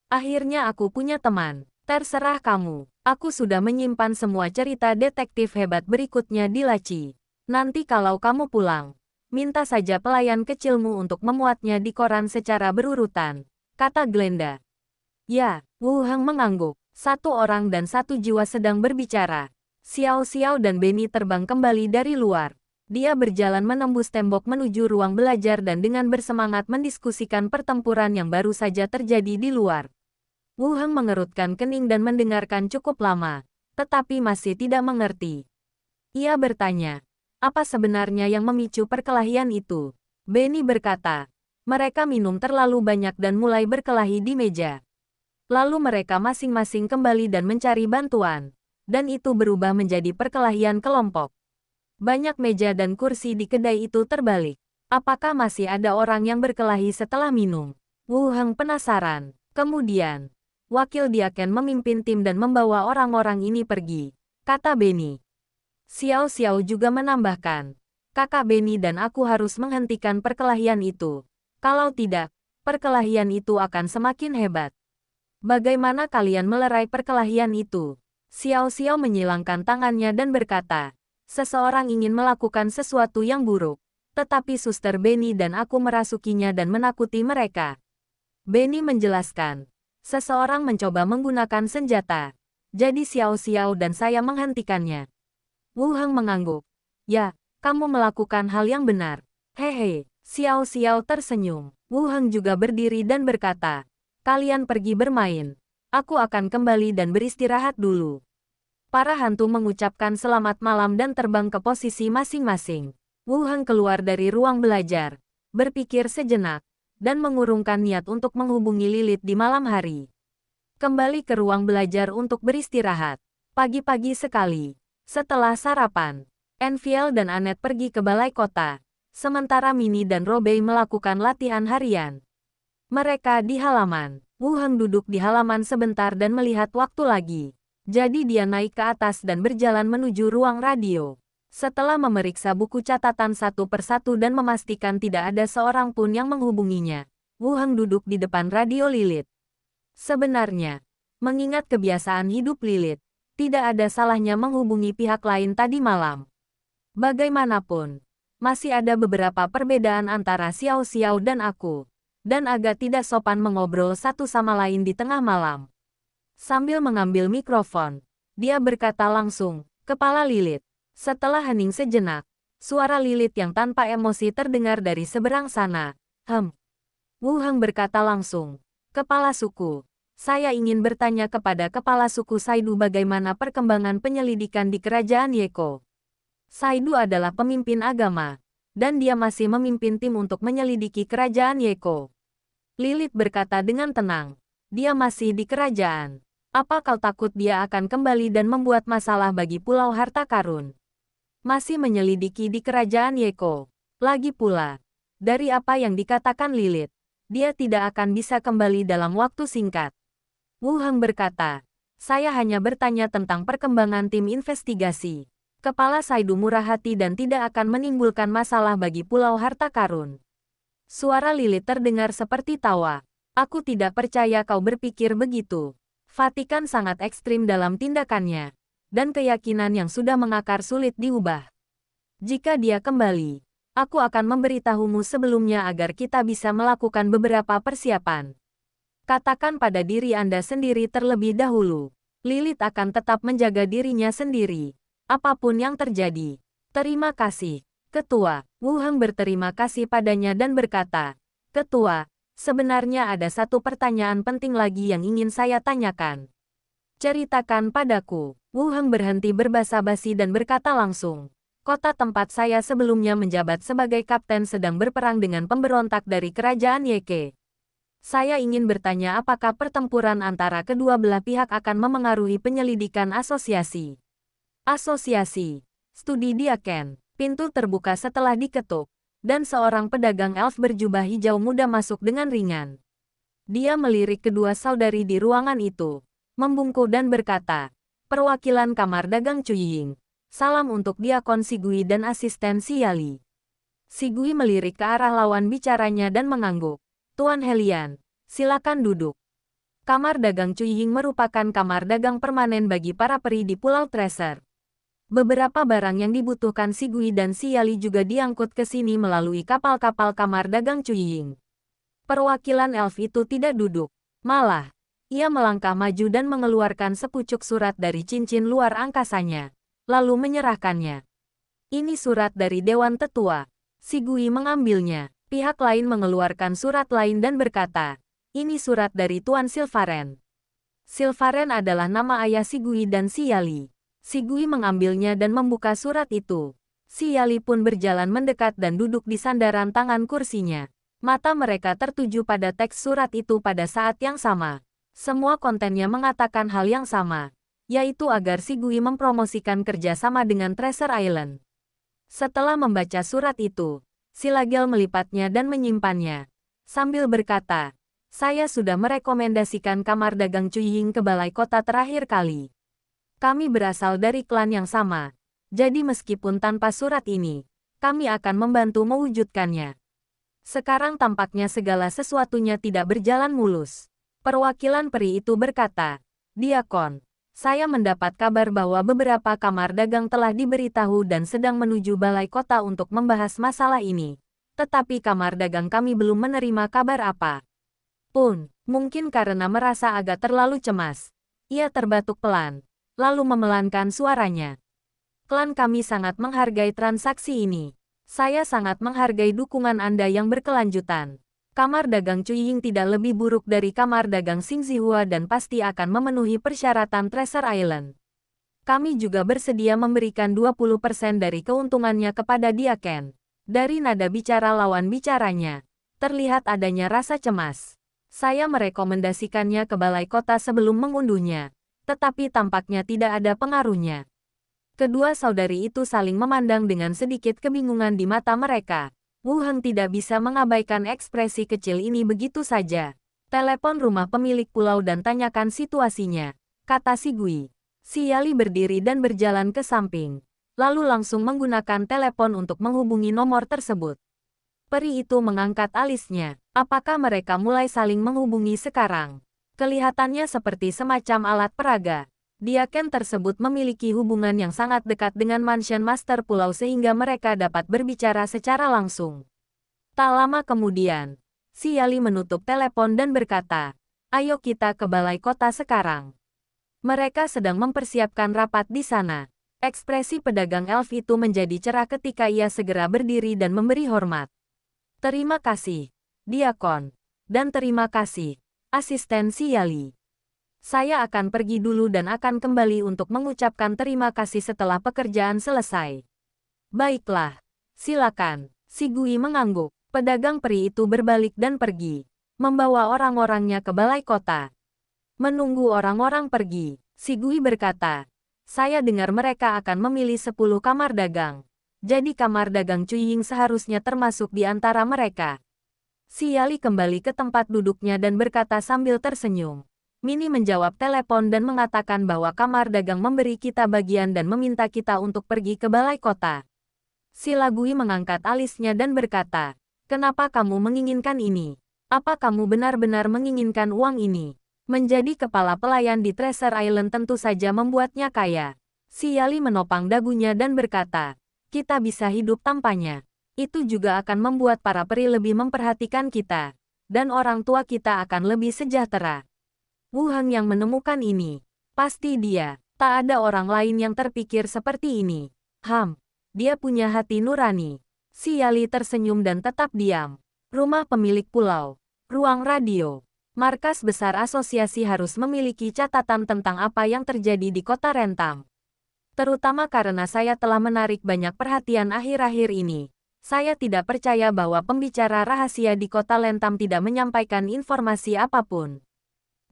Akhirnya aku punya teman. Terserah kamu. Aku sudah menyimpan semua cerita detektif hebat berikutnya di laci. Nanti kalau kamu pulang, minta saja pelayan kecilmu untuk memuatnya di koran secara berurutan, kata Glenda. Ya, Wu Heng mengangguk. Satu orang dan satu jiwa sedang berbicara. Xiao Xiao dan Benny terbang kembali dari luar. Dia berjalan menembus tembok menuju ruang belajar dan dengan bersemangat mendiskusikan pertempuran yang baru saja terjadi di luar. Wu Heng mengerutkan kening dan mendengarkan cukup lama, tetapi masih tidak mengerti. Ia bertanya, apa sebenarnya yang memicu perkelahian itu? Benny berkata, mereka minum terlalu banyak dan mulai berkelahi di meja. Lalu mereka masing-masing kembali dan mencari bantuan, dan itu berubah menjadi perkelahian kelompok. Banyak meja dan kursi di kedai itu terbalik. Apakah masih ada orang yang berkelahi setelah minum? Wu Heng penasaran. Kemudian, wakil Diaken memimpin tim dan membawa orang-orang ini pergi, kata Benny. Xiao Xiao juga menambahkan, Kakak Benny dan aku harus menghentikan perkelahian itu. Kalau tidak, perkelahian itu akan semakin hebat. Bagaimana kalian melerai perkelahian itu? Xiao Xiao menyilangkan tangannya dan berkata, seseorang ingin melakukan sesuatu yang buruk. Tetapi Suster Benny dan aku merasukinya dan menakuti mereka. Benny menjelaskan, seseorang mencoba menggunakan senjata. Jadi Xiao Xiao dan saya menghentikannya. Wu Heng mengangguk. Ya, kamu melakukan hal yang benar. Hehe, Xiao Xiao tersenyum. Wu Heng juga berdiri dan berkata, kalian pergi bermain. Aku akan kembali dan beristirahat dulu. Para hantu mengucapkan selamat malam dan terbang ke posisi masing-masing. Wu Heng keluar dari ruang belajar, berpikir sejenak, dan mengurungkan niat untuk menghubungi Lilith di malam hari. Kembali ke ruang belajar untuk beristirahat. Pagi-pagi sekali, setelah sarapan, Enfiel dan Annette pergi ke balai kota, sementara Minnie dan Robey melakukan latihan harian. Mereka di halaman. Wu Heng duduk di halaman sebentar dan melihat waktu lagi. Jadi dia naik ke atas dan berjalan menuju ruang radio. Setelah memeriksa buku catatan satu persatu dan memastikan tidak ada seorang pun yang menghubunginya, Wu Heng duduk di depan radio Lilith. Sebenarnya, mengingat kebiasaan hidup Lilith, tidak ada salahnya menghubungi pihak lain tadi malam. Bagaimanapun, masih ada beberapa perbedaan antara Xiao Xiao dan aku, dan agak tidak sopan mengobrol satu sama lain di tengah malam. Sambil mengambil mikrofon, dia berkata langsung, kepala Lilith. Setelah hening sejenak, suara Lilith yang tanpa emosi terdengar dari seberang sana. Wu Heng berkata langsung, kepala suku, saya ingin bertanya kepada kepala suku Saidu bagaimana perkembangan penyelidikan di kerajaan Yeko. Saidu adalah pemimpin agama, dan dia masih memimpin tim untuk menyelidiki kerajaan Yeko. Lilith berkata dengan tenang, dia masih di kerajaan. Apa kau takut dia akan kembali dan membuat masalah bagi Pulau Harta Karun? Masih menyelidiki di kerajaan Yeko. Lagi pula, dari apa yang dikatakan Lilith, dia tidak akan bisa kembali dalam waktu singkat. Wu Heng berkata, saya hanya bertanya tentang perkembangan tim investigasi. Kepala Saidu murah hati dan tidak akan menimbulkan masalah bagi Pulau Harta Karun. Suara Lilith terdengar seperti tawa. Aku tidak percaya kau berpikir begitu. Vatikan sangat ekstrim dalam tindakannya, dan keyakinan yang sudah mengakar sulit diubah. Jika dia kembali, aku akan memberitahumu sebelumnya agar kita bisa melakukan beberapa persiapan. Katakan pada diri Anda sendiri terlebih dahulu. Lilith akan tetap menjaga dirinya sendiri, apapun yang terjadi. Terima kasih, Ketua. Wu Heng berterima kasih padanya dan berkata, Ketua, sebenarnya ada satu pertanyaan penting lagi yang ingin saya tanyakan. Ceritakan padaku. Wu Heng berhenti berbasa-basi dan berkata langsung. Kota tempat saya sebelumnya menjabat sebagai kapten sedang berperang dengan pemberontak dari kerajaan Yeke. Saya ingin bertanya apakah pertempuran antara kedua belah pihak akan memengaruhi penyelidikan asosiasi. Asosiasi. Studi Diaken. Pintu terbuka setelah diketuk, dan seorang pedagang elf berjubah hijau muda masuk dengan ringan. Dia melirik kedua saudari di ruangan itu, membungkuk dan berkata, perwakilan kamar dagang Cuying. Salam untuk Diakon Sigui dan asisten Siali. Sigui melirik ke arah lawan bicaranya dan mengangguk. Tuan Helian, silakan duduk. Kamar dagang Cuying merupakan kamar dagang permanen bagi para peri di Pulau Treasure. Beberapa barang yang dibutuhkan Sigui dan Siali juga diangkut ke sini melalui kapal-kapal kamar dagang Cuying. Perwakilan elf itu tidak duduk. Malah, ia melangkah maju dan mengeluarkan sepucuk surat dari cincin luar angkasanya, lalu menyerahkannya. Ini surat dari Dewan Tetua. Sigui mengambilnya. Pihak lain mengeluarkan surat lain dan berkata, ini surat dari Tuan Silvaren. Silvaren adalah nama ayah Sigui dan Siali. Sigui mengambilnya dan membuka surat itu. Siali pun berjalan mendekat dan duduk di sandaran tangan kursinya. Mata mereka tertuju pada teks surat itu pada saat yang sama. Semua kontennya mengatakan hal yang sama, yaitu agar Sigui mempromosikan kerjasama dengan Treasure Island. Setelah membaca surat itu, Silagel melipatnya dan menyimpannya, sambil berkata, saya sudah merekomendasikan kamar dagang Cuying ke balai kota terakhir kali. Kami berasal dari klan yang sama, jadi meskipun tanpa surat ini, kami akan membantu mewujudkannya. Sekarang tampaknya segala sesuatunya tidak berjalan mulus. Perwakilan peri itu berkata, Diakon, saya mendapat kabar bahwa beberapa kamar dagang telah diberitahu dan sedang menuju balai kota untuk membahas masalah ini. Tetapi kamar dagang kami belum menerima kabar apa pun. Mungkin karena merasa agak terlalu cemas. Ia terbatuk pelan, lalu memelankan suaranya. Klan kami sangat menghargai transaksi ini. Saya sangat menghargai dukungan Anda yang berkelanjutan. Kamar dagang Cuying tidak lebih buruk dari kamar dagang Xingzihua dan pasti akan memenuhi persyaratan Treasure Island. Kami juga bersedia memberikan 20% dari keuntungannya kepada Diaken. Dari nada bicara lawan bicaranya, terlihat adanya rasa cemas. Saya merekomendasikannya ke balai kota sebelum mengunduhnya, tetapi tampaknya tidak ada pengaruhnya. Kedua saudari itu saling memandang dengan sedikit kebingungan di mata mereka. Wu Heng tidak bisa mengabaikan ekspresi kecil ini begitu saja. Telepon rumah pemilik pulau dan tanyakan situasinya, kata si Gui. Si Yali berdiri dan berjalan ke samping, lalu langsung menggunakan telepon untuk menghubungi nomor tersebut. Peri itu mengangkat alisnya. Apakah mereka mulai saling menghubungi sekarang? Kelihatannya seperti semacam alat peraga. Diaken tersebut memiliki hubungan yang sangat dekat dengan Mansion Master Pulau sehingga mereka dapat berbicara secara langsung. Tak lama kemudian, si Yali menutup telepon dan berkata, ayo kita ke balai kota sekarang. Mereka sedang mempersiapkan rapat di sana. Ekspresi pedagang elf itu menjadi cerah ketika ia segera berdiri dan memberi hormat. Terima kasih, Diakon. Dan terima kasih, asisten si Yali. Saya akan pergi dulu dan akan kembali untuk mengucapkan terima kasih setelah pekerjaan selesai. Baiklah, silakan. Si Gui mengangguk. Pedagang peri itu berbalik dan pergi, membawa orang-orangnya ke balai kota. Menunggu orang-orang pergi, si Gui berkata, saya dengar mereka akan memilih 10 kamar dagang. Jadi kamar dagang Cuying seharusnya termasuk di antara mereka. Si Yali kembali ke tempat duduknya dan berkata sambil tersenyum. Mini menjawab telepon dan mengatakan bahwa kamar dagang memberi kita bagian dan meminta kita untuk pergi ke balai kota. Si Lagui mengangkat alisnya dan berkata, kenapa kamu menginginkan ini? Apa kamu benar-benar menginginkan uang ini? Menjadi kepala pelayan di Treasure Island tentu saja membuatnya kaya. Si Yali menopang dagunya dan berkata, kita bisa hidup tanpanya. Itu juga akan membuat para peri lebih memperhatikan kita. Dan orang tua kita akan lebih sejahtera. Wu Heng yang menemukan ini. Pasti dia. Tak ada orang lain yang terpikir seperti ini. Dia punya hati nurani. Si Yali tersenyum dan tetap diam. Rumah pemilik pulau. Ruang radio. Markas besar asosiasi harus memiliki catatan tentang apa yang terjadi di kota Rentam. Terutama karena saya telah menarik banyak perhatian akhir-akhir ini. Saya tidak percaya bahwa pembicara rahasia di kota Rentam tidak menyampaikan informasi apapun.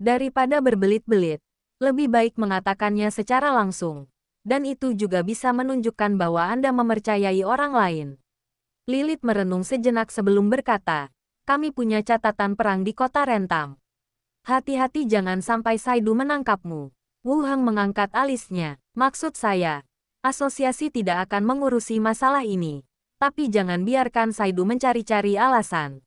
Daripada berbelit-belit, lebih baik mengatakannya secara langsung. Dan itu juga bisa menunjukkan bahwa Anda mempercayai orang lain. Lilith merenung sejenak sebelum berkata, kami punya catatan perang di kota Rentam. Hati-hati jangan sampai Saidu menangkapmu. Wu Heng mengangkat alisnya. Maksud saya, asosiasi tidak akan mengurusi masalah ini. Tapi jangan biarkan Saidu mencari-cari alasan.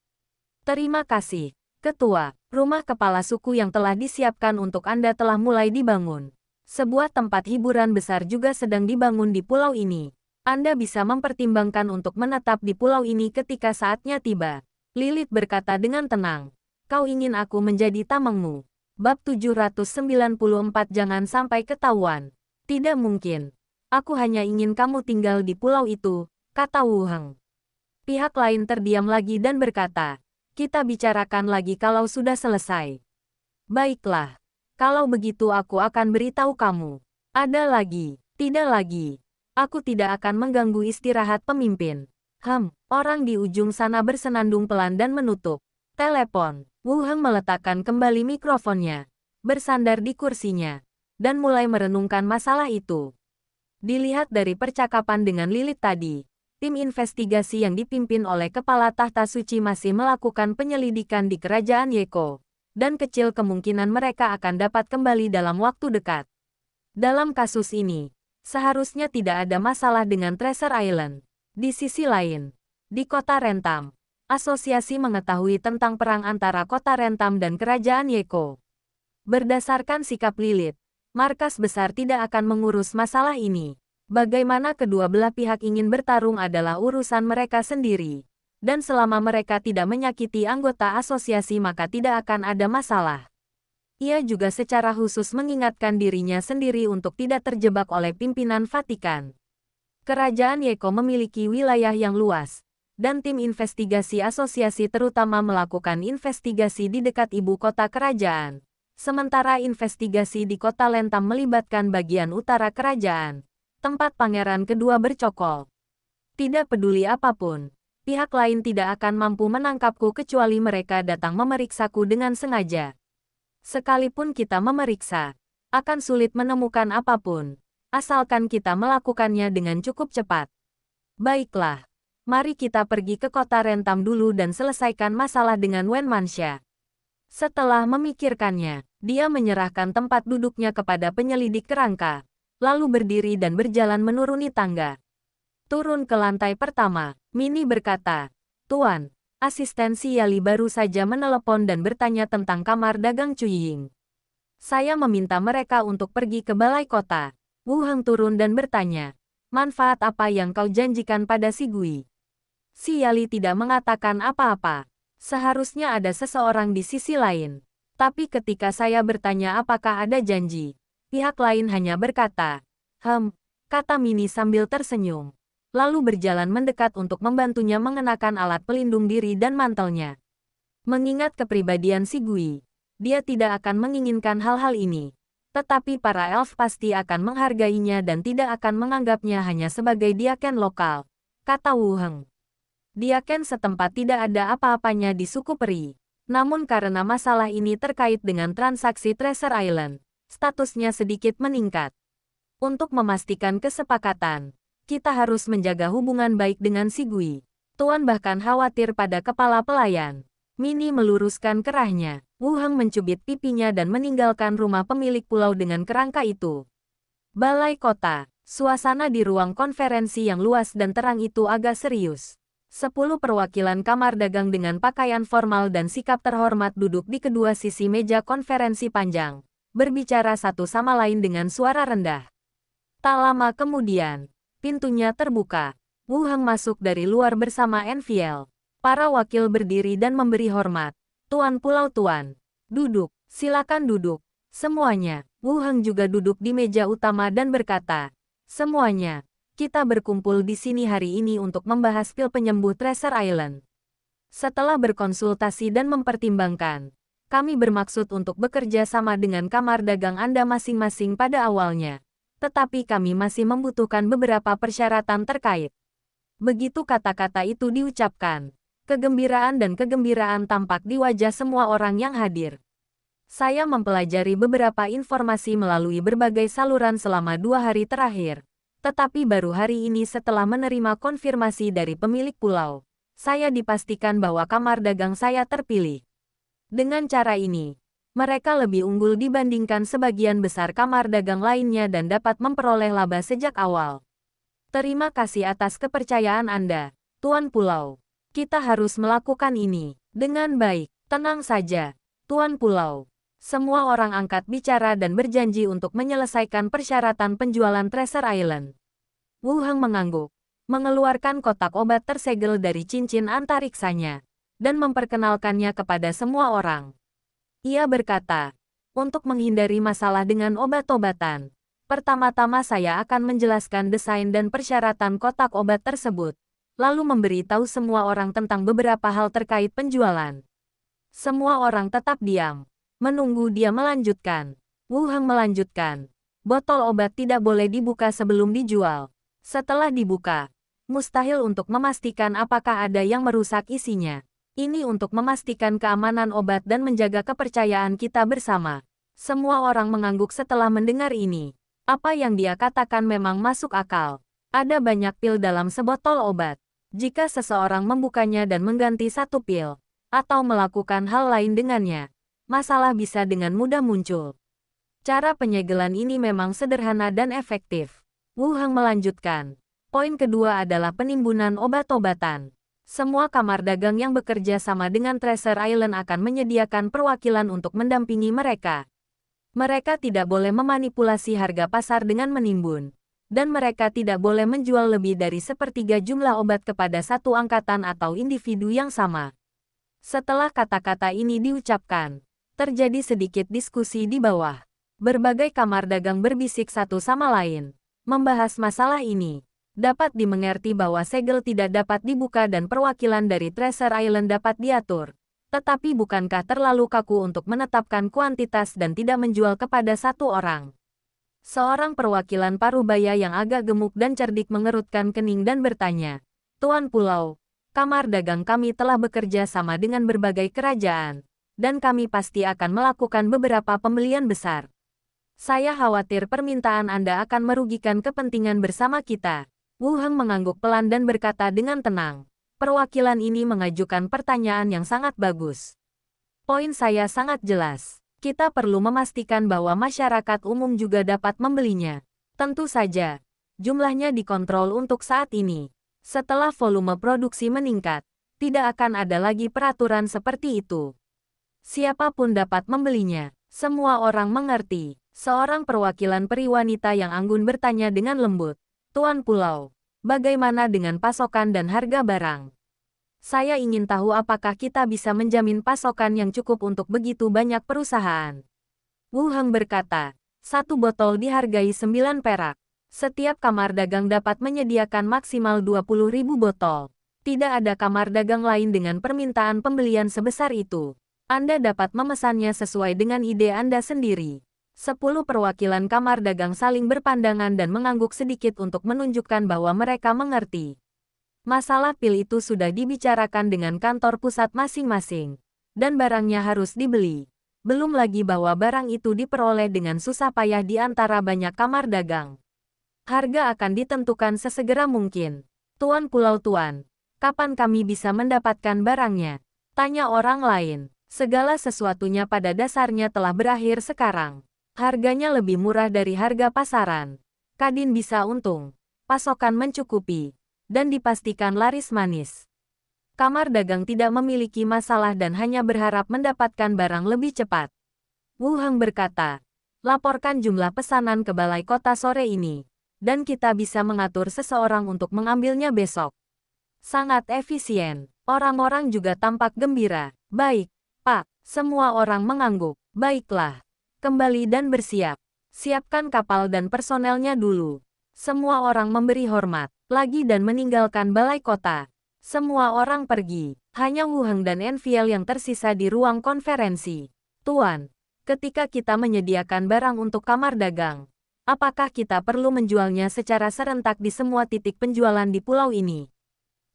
Terima kasih, Ketua. Rumah kepala suku yang telah disiapkan untuk Anda telah mulai dibangun. Sebuah tempat hiburan besar juga sedang dibangun di pulau ini. Anda bisa mempertimbangkan untuk menetap di pulau ini ketika saatnya tiba. Lilith berkata dengan tenang. Kau ingin aku menjadi tamengmu. Bab 794 jangan sampai ketahuan. Tidak mungkin. Aku hanya ingin kamu tinggal di pulau itu, kata Wu Heng. Pihak lain terdiam lagi dan berkata, kita bicarakan lagi kalau sudah selesai. Baiklah. Kalau begitu aku akan beritahu kamu. Ada lagi. Tidak lagi. Aku tidak akan mengganggu istirahat pemimpin. Orang di ujung sana bersenandung pelan dan menutup telepon. Wu Heng meletakkan kembali mikrofonnya, bersandar di kursinya, dan mulai merenungkan masalah itu. Dilihat dari percakapan dengan Lilith tadi, tim investigasi yang dipimpin oleh Kepala Tahta Suci masih melakukan penyelidikan di Kerajaan Yeko, dan kecil kemungkinan mereka akan dapat kembali dalam waktu dekat. Dalam kasus ini, seharusnya tidak ada masalah dengan Treasure Island. Di sisi lain, di kota Rentam, asosiasi mengetahui tentang perang antara kota Rentam dan kerajaan Yeko. Berdasarkan sikap Lilith, markas besar tidak akan mengurus masalah ini. Bagaimana kedua belah pihak ingin bertarung adalah urusan mereka sendiri. Dan selama mereka tidak menyakiti anggota asosiasi maka tidak akan ada masalah. Ia juga secara khusus mengingatkan dirinya sendiri untuk tidak terjebak oleh pimpinan Vatikan. Kerajaan Yeko memiliki wilayah yang luas, dan tim investigasi asosiasi terutama melakukan investigasi di dekat ibu kota kerajaan. Sementara investigasi di kota Lentam melibatkan bagian utara kerajaan, tempat pangeran kedua bercokol. Tidak peduli apapun, pihak lain tidak akan mampu menangkapku kecuali mereka datang memeriksaku dengan sengaja. Sekalipun kita memeriksa, akan sulit menemukan apapun. Asalkan kita melakukannya dengan cukup cepat. Baiklah, mari kita pergi ke kota Rentam dulu dan selesaikan masalah dengan Wen Manxia. Setelah memikirkannya, dia menyerahkan tempat duduknya kepada penyelidik kerangka, lalu berdiri dan berjalan menuruni tangga. Turun ke lantai pertama, Mini berkata, "Tuan, asisten si Yali baru saja menelepon dan bertanya tentang kamar dagang Cuying. Saya meminta mereka untuk pergi ke balai kota." Wu Heng turun dan bertanya, "Manfaat apa yang kau janjikan pada si Gui?" Si Yali tidak mengatakan apa-apa. Seharusnya ada seseorang di sisi lain. Tapi ketika saya bertanya apakah ada janji, pihak lain hanya berkata, kata Mini sambil tersenyum. Lalu berjalan mendekat untuk membantunya mengenakan alat pelindung diri dan mantelnya. Mengingat kepribadian si Gui, dia tidak akan menginginkan hal-hal ini. Tetapi para elf pasti akan menghargainya dan tidak akan menganggapnya hanya sebagai diaken lokal, kata Wu Heng. Diaken setempat tidak ada apa-apanya di suku peri. Namun karena masalah ini terkait dengan transaksi Treasure Island, statusnya sedikit meningkat. Untuk memastikan kesepakatan, kita harus menjaga hubungan baik dengan si Gui. Tuan bahkan khawatir pada kepala pelayan. Mini meluruskan kerahnya. Wu Heng mencubit pipinya dan meninggalkan rumah pemilik pulau dengan kerangka itu. Balai kota. Suasana di ruang konferensi yang luas dan terang itu agak serius. 10 perwakilan kamar dagang dengan pakaian formal dan sikap terhormat duduk di kedua sisi meja konferensi panjang, berbicara satu sama lain dengan suara rendah. Tak lama kemudian, pintunya terbuka. Wu Heng masuk dari luar bersama Enfiel. Para wakil berdiri dan memberi hormat. "Tuan Pulau Tuan, duduk, silakan duduk." Semuanya. Wu Heng juga duduk di meja utama dan berkata, "Semuanya, kita berkumpul di sini hari ini untuk membahas pil penyembuh Treasure Island. Setelah berkonsultasi dan mempertimbangkan, kami bermaksud untuk bekerja sama dengan kamar dagang Anda masing-masing pada awalnya. Tetapi kami masih membutuhkan beberapa persyaratan terkait." Begitu kata-kata itu diucapkan, kegembiraan dan kegembiraan tampak di wajah semua orang yang hadir. Saya mempelajari beberapa informasi melalui berbagai saluran selama 2 hari terakhir. Tetapi baru hari ini setelah menerima konfirmasi dari pemilik pulau, saya dipastikan bahwa kamar dagang saya terpilih. Dengan cara ini, mereka lebih unggul dibandingkan sebagian besar kamar dagang lainnya dan dapat memperoleh laba sejak awal. Terima kasih atas kepercayaan Anda, Tuan Pulau. Kita harus melakukan ini dengan baik. Tenang saja, Tuan Pulau. Semua orang angkat bicara dan berjanji untuk menyelesaikan persyaratan penjualan Treasure Island. Wu Heng mengangguk, mengeluarkan kotak obat tersegel dari cincin antariksanya, dan memperkenalkannya kepada semua orang. Ia berkata, "Untuk menghindari masalah dengan obat-obatan, pertama-tama saya akan menjelaskan desain dan persyaratan kotak obat tersebut. Lalu memberitahu semua orang tentang beberapa hal terkait penjualan." Semua orang tetap diam, menunggu dia melanjutkan. Wu Heng melanjutkan, "Botol obat tidak boleh dibuka sebelum dijual. Setelah dibuka, mustahil untuk memastikan apakah ada yang merusak isinya. Ini untuk memastikan keamanan obat dan menjaga kepercayaan kita bersama." Semua orang mengangguk setelah mendengar ini. Apa yang dia katakan memang masuk akal. Ada banyak pil dalam sebotol obat. Jika seseorang membukanya dan mengganti satu pil, atau melakukan hal lain dengannya, masalah bisa dengan mudah muncul. Cara penyegelan ini memang sederhana dan efektif. Wu Heng melanjutkan, Poin kedua adalah penimbunan obat-obatan. Semua kamar dagang yang bekerja sama dengan Treasure Island akan menyediakan perwakilan untuk mendampingi mereka. Mereka tidak boleh memanipulasi harga pasar dengan menimbun. Dan mereka tidak boleh menjual lebih dari sepertiga jumlah obat kepada satu angkatan atau individu yang sama. Setelah kata-kata ini diucapkan, terjadi sedikit diskusi di bawah. Berbagai kamar dagang berbisik satu sama lain, membahas masalah ini. Dapat dimengerti bahwa segel tidak dapat dibuka dan perwakilan dari Treasure Island dapat diatur. Tetapi bukankah terlalu kaku untuk menetapkan kuantitas dan tidak menjual kepada satu orang? Seorang perwakilan Parubaya yang agak gemuk dan cerdik mengerutkan kening dan bertanya, "Tuan Pulau, kamar dagang kami telah bekerja sama dengan berbagai kerajaan, dan kami pasti akan melakukan beberapa pembelian besar. Saya khawatir permintaan Anda akan merugikan kepentingan bersama kita." Wu Heng mengangguk pelan dan berkata dengan tenang, "Perwakilan ini mengajukan pertanyaan yang sangat bagus. Poin saya sangat jelas. Kita perlu memastikan bahwa masyarakat umum juga dapat membelinya. Tentu saja, jumlahnya dikontrol untuk saat ini. Setelah volume produksi meningkat, tidak akan ada lagi peraturan seperti itu. Siapapun dapat membelinya." Semua orang mengerti. Seorang perwakilan peri wanita yang anggun bertanya dengan lembut, "Tuan Pulau, bagaimana dengan pasokan dan harga barang? Saya ingin tahu apakah kita bisa menjamin pasokan yang cukup untuk begitu banyak perusahaan." Wu Heng berkata, "1 botol dihargai 9 perak. Setiap kamar dagang dapat menyediakan maksimal 20.000 botol. Tidak ada kamar dagang lain dengan permintaan pembelian sebesar itu. Anda dapat memesannya sesuai dengan ide Anda sendiri." 10 perwakilan kamar dagang saling berpandangan dan mengangguk sedikit untuk menunjukkan bahwa mereka mengerti. Masalah pil itu sudah dibicarakan dengan kantor pusat masing-masing, dan barangnya harus dibeli. Belum lagi bahwa barang itu diperoleh dengan susah payah di antara banyak kamar dagang. Harga akan ditentukan sesegera mungkin. "Tuan Pulau Tuan, kapan kami bisa mendapatkan barangnya?" tanya orang lain. Segala sesuatunya pada dasarnya telah berakhir sekarang. Harganya lebih murah dari harga pasaran. Kadin bisa untung. Pasokan mencukupi. Dan dipastikan laris manis. Kamar dagang tidak memiliki masalah dan hanya berharap mendapatkan barang lebih cepat. Wu Heng berkata, "Laporkan jumlah pesanan ke balai kota sore ini. Dan kita bisa mengatur seseorang untuk mengambilnya besok." Sangat efisien. Orang-orang juga tampak gembira. "Baik, Pak." Semua orang mengangguk. "Baiklah. Kembali dan bersiap. Siapkan kapal dan personelnya dulu." Semua orang memberi hormat lagi dan meninggalkan balai kota. Semua orang pergi. Hanya Wu Heng dan Enfiel yang tersisa di ruang konferensi. "Tuan, ketika kita menyediakan barang untuk kamar dagang, apakah kita perlu menjualnya secara serentak di semua titik penjualan di pulau ini?"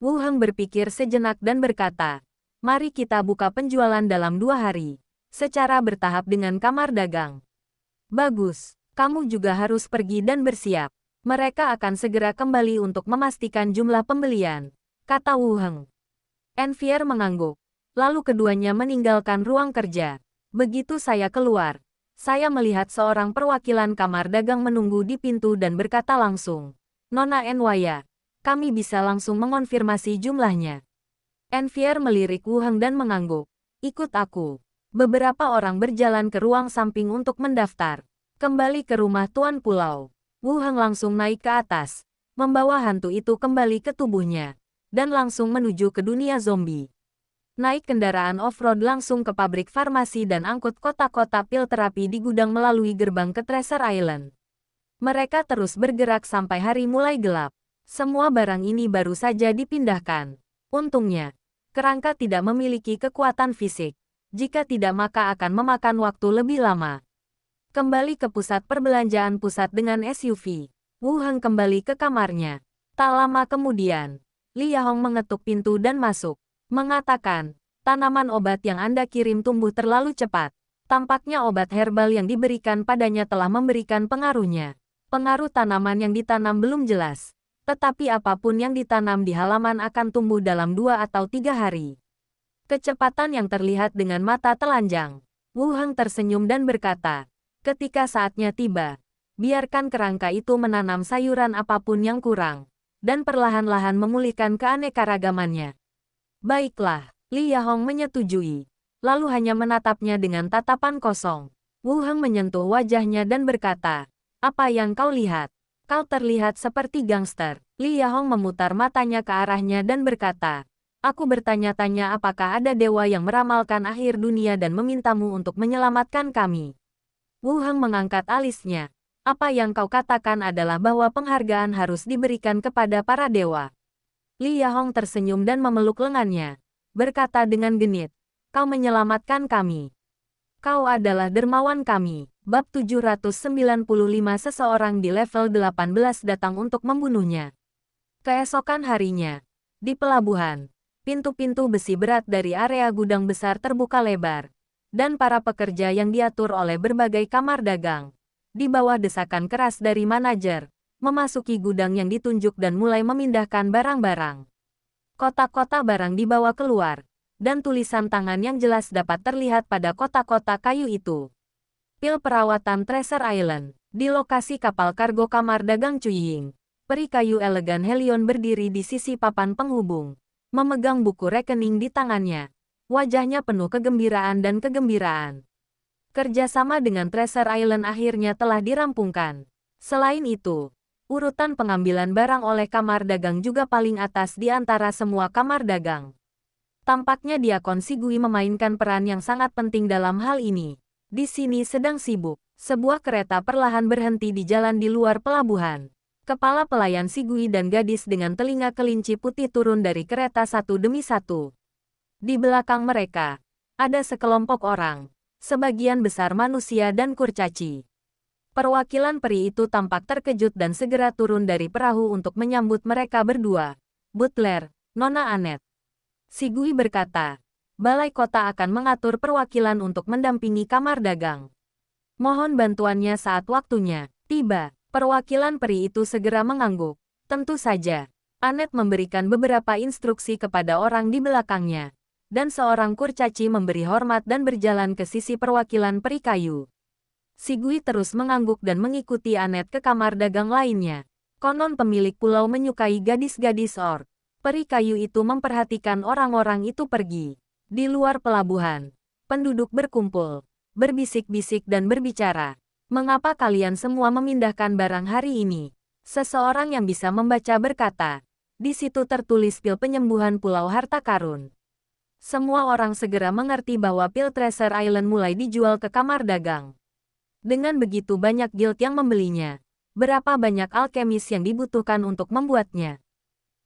Wu Heng berpikir sejenak dan berkata, "Mari kita buka penjualan dalam 2 hari. Secara bertahap dengan kamar dagang." "Bagus, kamu juga harus pergi dan bersiap. Mereka akan segera kembali untuk memastikan jumlah pembelian," kata Wu Heng. Enfier mengangguk. Lalu keduanya meninggalkan ruang kerja. Begitu saya keluar, saya melihat seorang perwakilan kamar dagang menunggu di pintu dan berkata langsung, "Nona Enwaya, kami bisa langsung mengonfirmasi jumlahnya." Enfier melirik Wu Heng dan mengangguk. "Ikut aku." Beberapa orang berjalan ke ruang samping untuk mendaftar. Kembali ke rumah Tuan Pulau. Wu Heng langsung naik ke atas, membawa hantu itu kembali ke tubuhnya, dan langsung menuju ke dunia zombie. Naik kendaraan off-road langsung ke pabrik farmasi dan angkut kotak-kotak pil terapi di gudang melalui gerbang ke Treasure Island. Mereka terus bergerak sampai hari mulai gelap. Semua barang ini baru saja dipindahkan. Untungnya, kerangka tidak memiliki kekuatan fisik. Jika tidak maka akan memakan waktu lebih lama. Kembali ke pusat perbelanjaan pusat dengan SUV. Wu Heng kembali ke kamarnya. Tak lama kemudian, Li Yahong mengetuk pintu dan masuk. Mengatakan, "Tanaman obat yang Anda kirim tumbuh terlalu cepat. Tampaknya obat herbal yang diberikan padanya telah memberikan pengaruhnya. Pengaruh tanaman yang ditanam belum jelas. Tetapi apapun yang ditanam di halaman akan tumbuh dalam 2 atau 3 hari. Kecepatan yang terlihat dengan mata telanjang." Wu Heng tersenyum dan berkata, "Ketika saatnya tiba, biarkan kerangka itu menanam sayuran apapun yang kurang. dan perlahan-lahan memulihkan keanekaragamannya. Baiklah, Li Yahong menyetujui, lalu hanya menatapnya dengan tatapan kosong. Wu Heng menyentuh wajahnya dan berkata, "Apa yang kau lihat? Kau terlihat seperti gangster." Li Yahong memutar matanya ke arahnya dan berkata, "Aku bertanya-tanya apakah ada dewa yang meramalkan akhir dunia dan memintamu untuk menyelamatkan kami." Wu Heng mengangkat alisnya. "Apa yang kau katakan adalah bahwa penghargaan harus diberikan kepada para dewa." Li Yahong tersenyum dan memeluk lengannya, berkata dengan genit, "Kau menyelamatkan kami. Kau adalah dermawan kami." Bab 795 seseorang di level 18 datang untuk membunuhnya. Keesokan harinya, di pelabuhan, pintu-pintu besi berat dari area gudang besar terbuka lebar, dan para pekerja yang diatur oleh berbagai kamar dagang, di bawah desakan keras dari manajer, memasuki gudang yang ditunjuk dan mulai memindahkan barang-barang. Kotak-kotak barang dibawa keluar, dan tulisan tangan yang jelas dapat terlihat pada kotak-kotak kayu itu. Pil perawatan Treasure Island, di lokasi kapal kargo kamar dagang Cuying. Peri kayu elegan Helion berdiri di sisi papan penghubung, memegang buku rekening di tangannya. Wajahnya penuh kegembiraan dan kegembiraan. Kerjasama dengan Treasure Island akhirnya telah dirampungkan. Selain itu, urutan pengambilan barang oleh kamar dagang juga paling atas di antara semua kamar dagang. Tampaknya Diakon Sigui memainkan peran yang sangat penting dalam hal ini. Di sini sedang sibuk. Sebuah kereta perlahan berhenti di jalan di luar pelabuhan. Kepala pelayan Sigui dan gadis dengan telinga kelinci putih turun dari kereta satu demi satu. Di belakang mereka, ada sekelompok orang, sebagian besar manusia dan kurcaci. Perwakilan peri itu tampak terkejut dan segera turun dari perahu untuk menyambut mereka berdua. "Butler, Nona Anet." Sigui berkata, "Balai kota akan mengatur perwakilan untuk mendampingi kamar dagang. Mohon bantuannya saat waktunya tiba." Perwakilan peri itu segera mengangguk. Tentu saja. Anet memberikan beberapa instruksi kepada orang di belakangnya, dan seorang kurcaci memberi hormat dan berjalan ke sisi perwakilan peri kayu. Sigui terus mengangguk dan mengikuti Anet ke kamar dagang lainnya. Konon pemilik pulau menyukai gadis-gadis orc. Peri kayu itu memperhatikan orang-orang itu pergi. Di luar pelabuhan, penduduk berkumpul, berbisik-bisik dan berbicara. "Mengapa kalian semua memindahkan barang hari ini?" Seseorang yang bisa membaca berkata, "Di situ tertulis pil penyembuhan Pulau Harta Karun." Semua orang segera mengerti bahwa pil Treasure Island mulai dijual ke kamar dagang. Dengan begitu banyak guild yang membelinya, berapa banyak alkemis yang dibutuhkan untuk membuatnya?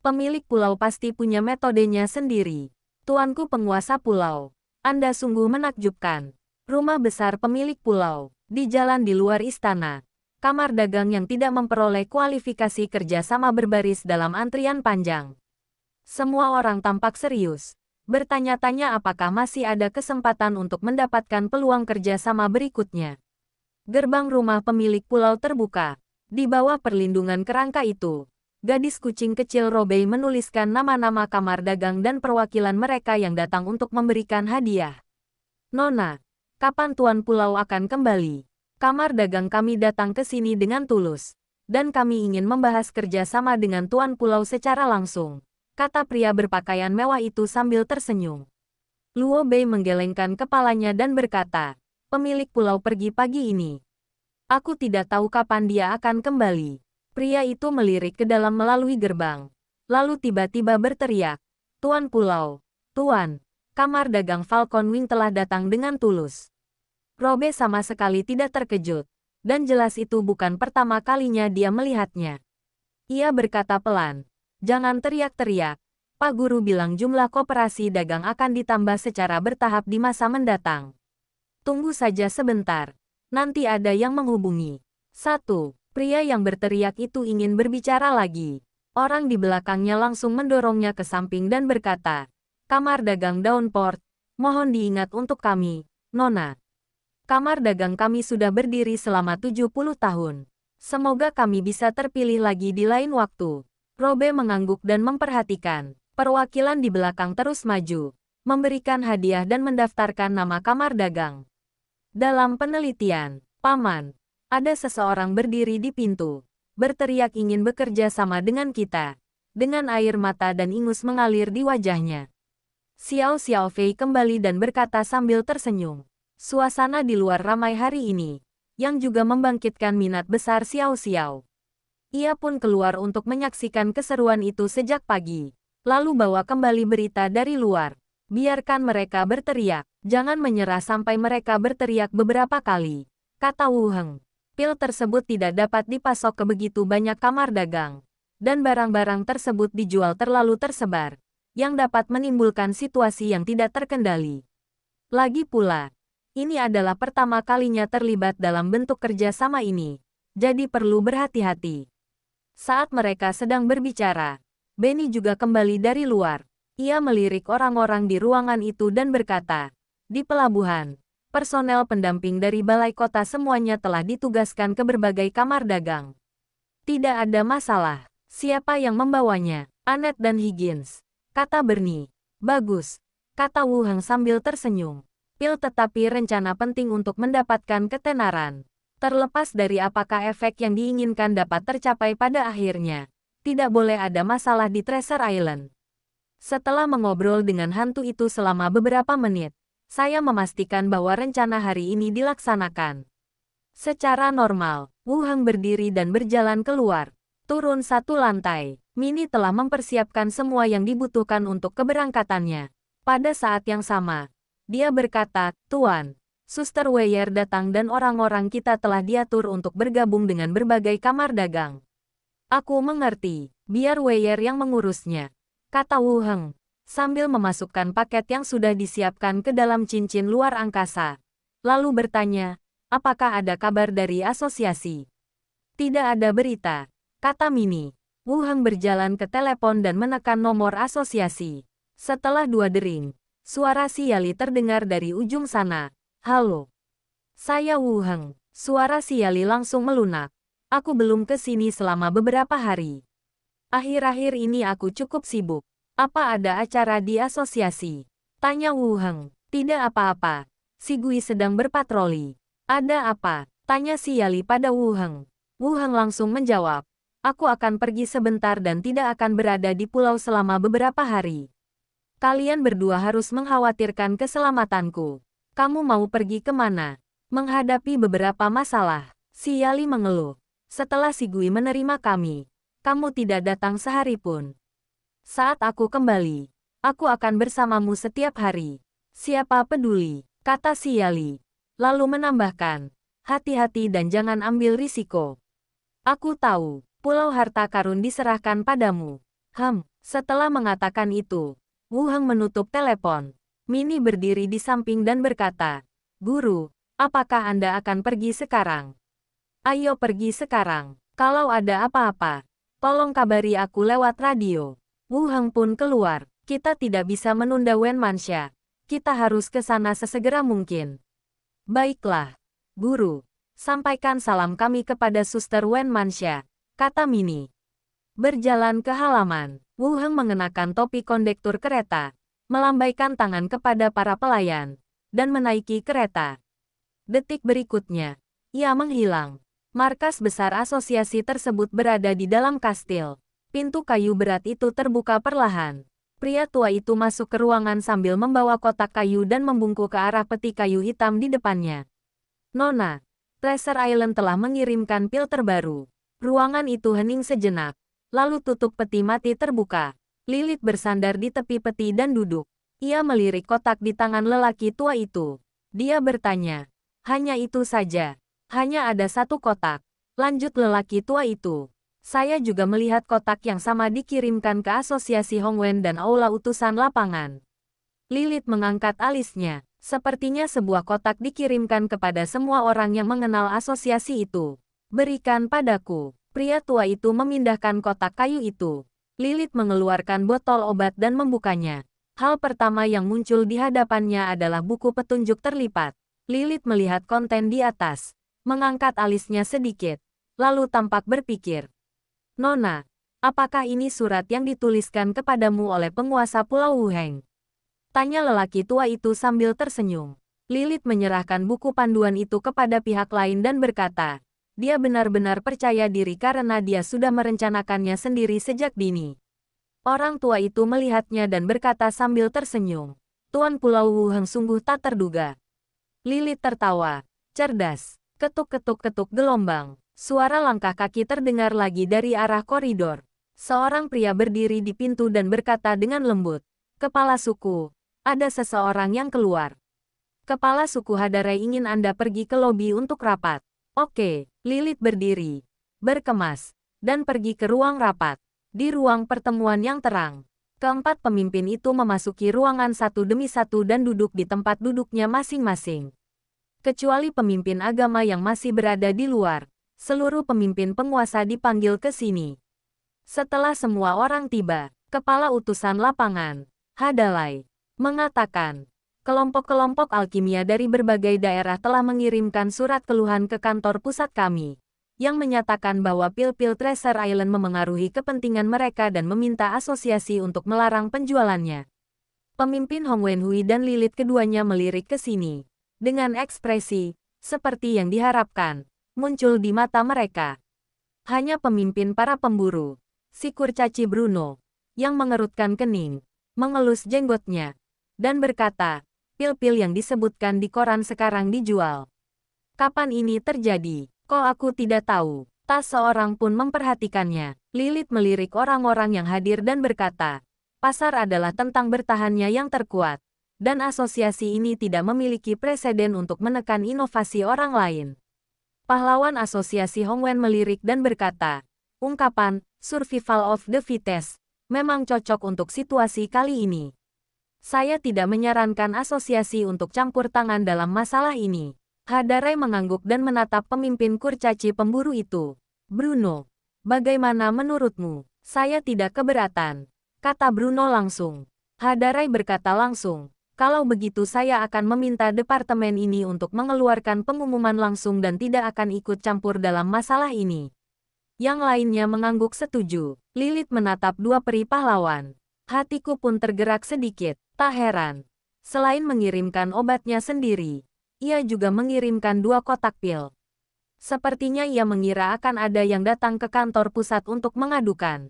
Pemilik pulau pasti punya metodenya sendiri. Tuanku penguasa pulau, Anda sungguh menakjubkan. Rumah besar pemilik pulau. Di jalan di luar istana, kamar dagang yang tidak memperoleh kualifikasi kerjasama berbaris dalam antrian panjang. Semua orang tampak serius, bertanya-tanya apakah masih ada kesempatan untuk mendapatkan peluang kerjasama berikutnya. Gerbang rumah pemilik pulau terbuka. Di bawah perlindungan kerangka itu, gadis kucing kecil Robey menuliskan nama-nama kamar dagang dan perwakilan mereka yang datang untuk memberikan hadiah. "Nona, kapan Tuan Pulau akan kembali? Kamar dagang kami datang ke sini dengan tulus, dan kami ingin membahas kerjasama dengan Tuan Pulau secara langsung," kata pria berpakaian mewah itu sambil tersenyum. Luo Bei menggelengkan kepalanya dan berkata, "Pemilik pulau pergi pagi ini. Aku tidak tahu kapan dia akan kembali." Pria itu melirik ke dalam melalui gerbang, lalu tiba-tiba berteriak, "Tuan Pulau, Tuan, kamar dagang Falcon Wing telah datang dengan tulus." Robe sama sekali tidak terkejut, dan jelas itu bukan pertama kalinya dia melihatnya. Ia berkata pelan, "Jangan teriak-teriak. Pak Guru bilang jumlah koperasi dagang akan ditambah secara bertahap di masa mendatang. Tunggu saja sebentar. Nanti ada yang menghubungi." Satu, pria yang berteriak itu ingin berbicara lagi. Orang di belakangnya langsung mendorongnya ke samping dan berkata, "Kamar dagang Dawnport, mohon diingat untuk kami, Nona. Kamar dagang kami sudah berdiri selama 70 tahun. Semoga kami bisa terpilih lagi di lain waktu." Robe mengangguk dan memperhatikan. Perwakilan di belakang terus maju, memberikan hadiah dan mendaftarkan nama kamar dagang. Dalam penelitian, Paman, ada seseorang berdiri di pintu, berteriak ingin bekerja sama dengan kita. dengan air mata dan ingus mengalir di wajahnya. Xiao Xiaofei kembali dan berkata sambil tersenyum. Suasana di luar ramai hari ini, yang juga membangkitkan minat besar Xiao Xiao. Ia pun keluar untuk menyaksikan keseruan itu sejak pagi. Lalu bawa kembali berita dari luar. Biarkan mereka berteriak, jangan menyerah sampai mereka berteriak beberapa kali, kata Wu Heng. Pil tersebut tidak dapat dipasok ke begitu banyak kamar dagang. Dan barang-barang tersebut dijual terlalu tersebar, yang dapat menimbulkan situasi yang tidak terkendali. Lagi pula, ini adalah pertama kalinya terlibat dalam bentuk kerja sama ini, jadi perlu berhati-hati. Saat mereka sedang berbicara, Benny juga kembali dari luar. Ia melirik orang-orang di ruangan itu dan berkata, di pelabuhan, personel pendamping dari balai kota semuanya telah ditugaskan ke berbagai kamar dagang. Tidak ada masalah. Siapa yang membawanya? Annette dan Higgins, kata Bernie. Bagus, kata Wu Heng sambil tersenyum. Pil tetapi rencana penting untuk mendapatkan ketenaran. Terlepas dari apakah efek yang diinginkan dapat tercapai pada akhirnya, tidak boleh ada masalah di Treasure Island. Setelah mengobrol dengan hantu itu selama beberapa menit, saya memastikan bahwa rencana hari ini dilaksanakan. Secara normal, Wu Heng berdiri dan berjalan keluar. Turun satu lantai, Minnie telah mempersiapkan semua yang dibutuhkan untuk keberangkatannya. Pada saat yang sama, dia berkata, Tuan, Suster Weyer datang dan orang-orang kita telah diatur untuk bergabung dengan berbagai kamar dagang. Aku mengerti, biar Weyer yang mengurusnya, kata Wu Heng, sambil memasukkan paket yang sudah disiapkan ke dalam cincin luar angkasa. Lalu bertanya, apakah ada kabar dari asosiasi? Tidak ada berita, kata Minnie. Wu Heng berjalan ke telepon dan menekan nomor asosiasi. Setelah 2 dering, suara si Yali terdengar dari ujung sana. Halo. Saya Wu Heng. Suara si Yali langsung melunak. Aku belum ke sini selama beberapa hari. Akhir-akhir ini aku cukup sibuk. Apa ada acara di asosiasi? Tanya Wu Heng. Tidak apa-apa. Si Gui sedang berpatroli. Ada apa? Tanya si Yali pada Wu Heng. Wu Heng langsung menjawab. Aku akan pergi sebentar dan tidak akan berada di pulau selama beberapa hari. Kalian berdua harus mengkhawatirkan keselamatanku. Kamu mau pergi kemana? Menghadapi beberapa masalah. Si Yali mengeluh. Setelah si Gui menerima kami, kamu tidak datang sehari pun. Saat aku kembali, aku akan bersamamu setiap hari. Siapa peduli, kata si Yali. Lalu menambahkan, hati-hati dan jangan ambil risiko. Aku tahu. Pulau harta karun diserahkan padamu. Setelah mengatakan itu, Wu Heng menutup telepon. Minnie berdiri di samping dan berkata, Guru, apakah Anda akan pergi sekarang? Ayo pergi sekarang. Kalau ada apa-apa, tolong kabari aku lewat radio. Wu Heng pun keluar. Kita tidak bisa menunda Wen Manxia. Kita harus ke sana sesegera mungkin. Baiklah, Guru. Sampaikan salam kami kepada Suster Wen Manxia, kata Minnie. Berjalan ke halaman, Wu Heng mengenakan topi kondektur kereta, melambaikan tangan kepada para pelayan, dan menaiki kereta. Detik berikutnya, ia menghilang. Markas besar asosiasi tersebut berada di dalam kastil. Pintu kayu berat itu terbuka perlahan. Pria tua itu masuk ke ruangan sambil membawa kotak kayu dan membungkuk ke arah peti kayu hitam di depannya. Nona, Treasure Island telah mengirimkan pil terbaru. Ruangan itu hening sejenak, lalu tutup peti mati terbuka. Lilith bersandar di tepi peti dan duduk. Ia melirik kotak di tangan lelaki tua itu. Dia bertanya, hanya itu saja. Hanya ada satu kotak. Lanjut lelaki tua itu. Saya juga melihat kotak yang sama dikirimkan ke Asosiasi Hongwen dan Aula Utusan Lapangan. Lilith mengangkat alisnya. Sepertinya sebuah kotak dikirimkan kepada semua orang yang mengenal asosiasi itu. Berikan padaku. Pria tua itu memindahkan kotak kayu itu. Lilith mengeluarkan botol obat dan membukanya. Hal pertama yang muncul di hadapannya adalah buku petunjuk terlipat. Lilith melihat konten di atas, mengangkat alisnya sedikit, lalu tampak berpikir. Nona, apakah ini surat yang dituliskan kepadamu oleh penguasa Pulau Wuheng? Tanya lelaki tua itu sambil tersenyum. Lilith menyerahkan buku panduan itu kepada pihak lain dan berkata, dia benar-benar percaya diri karena dia sudah merencanakannya sendiri sejak dini. Orang tua itu melihatnya dan berkata sambil tersenyum. Tuan Pulau Wu Heng sungguh tak terduga. Lilith tertawa. Cerdas. Ketuk-ketuk-ketuk gelombang. Suara langkah kaki terdengar lagi dari arah koridor. Seorang pria berdiri di pintu dan berkata dengan lembut. Kepala suku, ada seseorang yang keluar. Kepala suku Hadarai ingin Anda pergi ke lobi untuk rapat. Oke, Lilith berdiri, berkemas, dan pergi ke ruang rapat. Di ruang pertemuan yang terang, keempat pemimpin itu memasuki ruangan satu demi satu dan duduk di tempat duduknya masing-masing. Kecuali pemimpin agama yang masih berada di luar, seluruh pemimpin penguasa dipanggil ke sini. Setelah semua orang tiba, kepala utusan lapangan, Hadalai, mengatakan, kelompok-kelompok alkimia dari berbagai daerah telah mengirimkan surat keluhan ke kantor pusat kami, yang menyatakan bahwa pil-pil Treasure Island memengaruhi kepentingan mereka dan meminta asosiasi untuk melarang penjualannya. Pemimpin Hong Wenhui dan Lilith keduanya melirik ke sini, dengan ekspresi, seperti yang diharapkan, muncul di mata mereka. Hanya pemimpin para pemburu, si kurcaci Bruno, yang mengerutkan kening, mengelus jenggotnya, dan berkata, pil-pil yang disebutkan di koran sekarang dijual. Kapan ini terjadi? Kok aku tidak tahu? Tak seorang pun memperhatikannya. Lilith melirik orang-orang yang hadir dan berkata, pasar adalah tentang bertahannya yang terkuat, dan asosiasi ini tidak memiliki preseden untuk menekan inovasi orang lain. Pahlawan asosiasi Hongwen melirik dan berkata, ungkapan, survival of the fittest, memang cocok untuk situasi kali ini. Saya tidak menyarankan asosiasi untuk campur tangan dalam masalah ini. Hadarai mengangguk dan menatap pemimpin kurcaci pemburu itu. Bruno, bagaimana menurutmu? Saya tidak keberatan, kata Bruno langsung. Hadarai berkata langsung, kalau begitu saya akan meminta departemen ini untuk mengeluarkan pengumuman langsung dan tidak akan ikut campur dalam masalah ini. Yang lainnya mengangguk setuju. Lilith menatap dua peri pahlawan. Hatiku pun tergerak sedikit, tak heran. Selain mengirimkan obatnya sendiri, ia juga mengirimkan 2 kotak pil. Sepertinya ia mengira akan ada yang datang ke kantor pusat untuk mengadukan.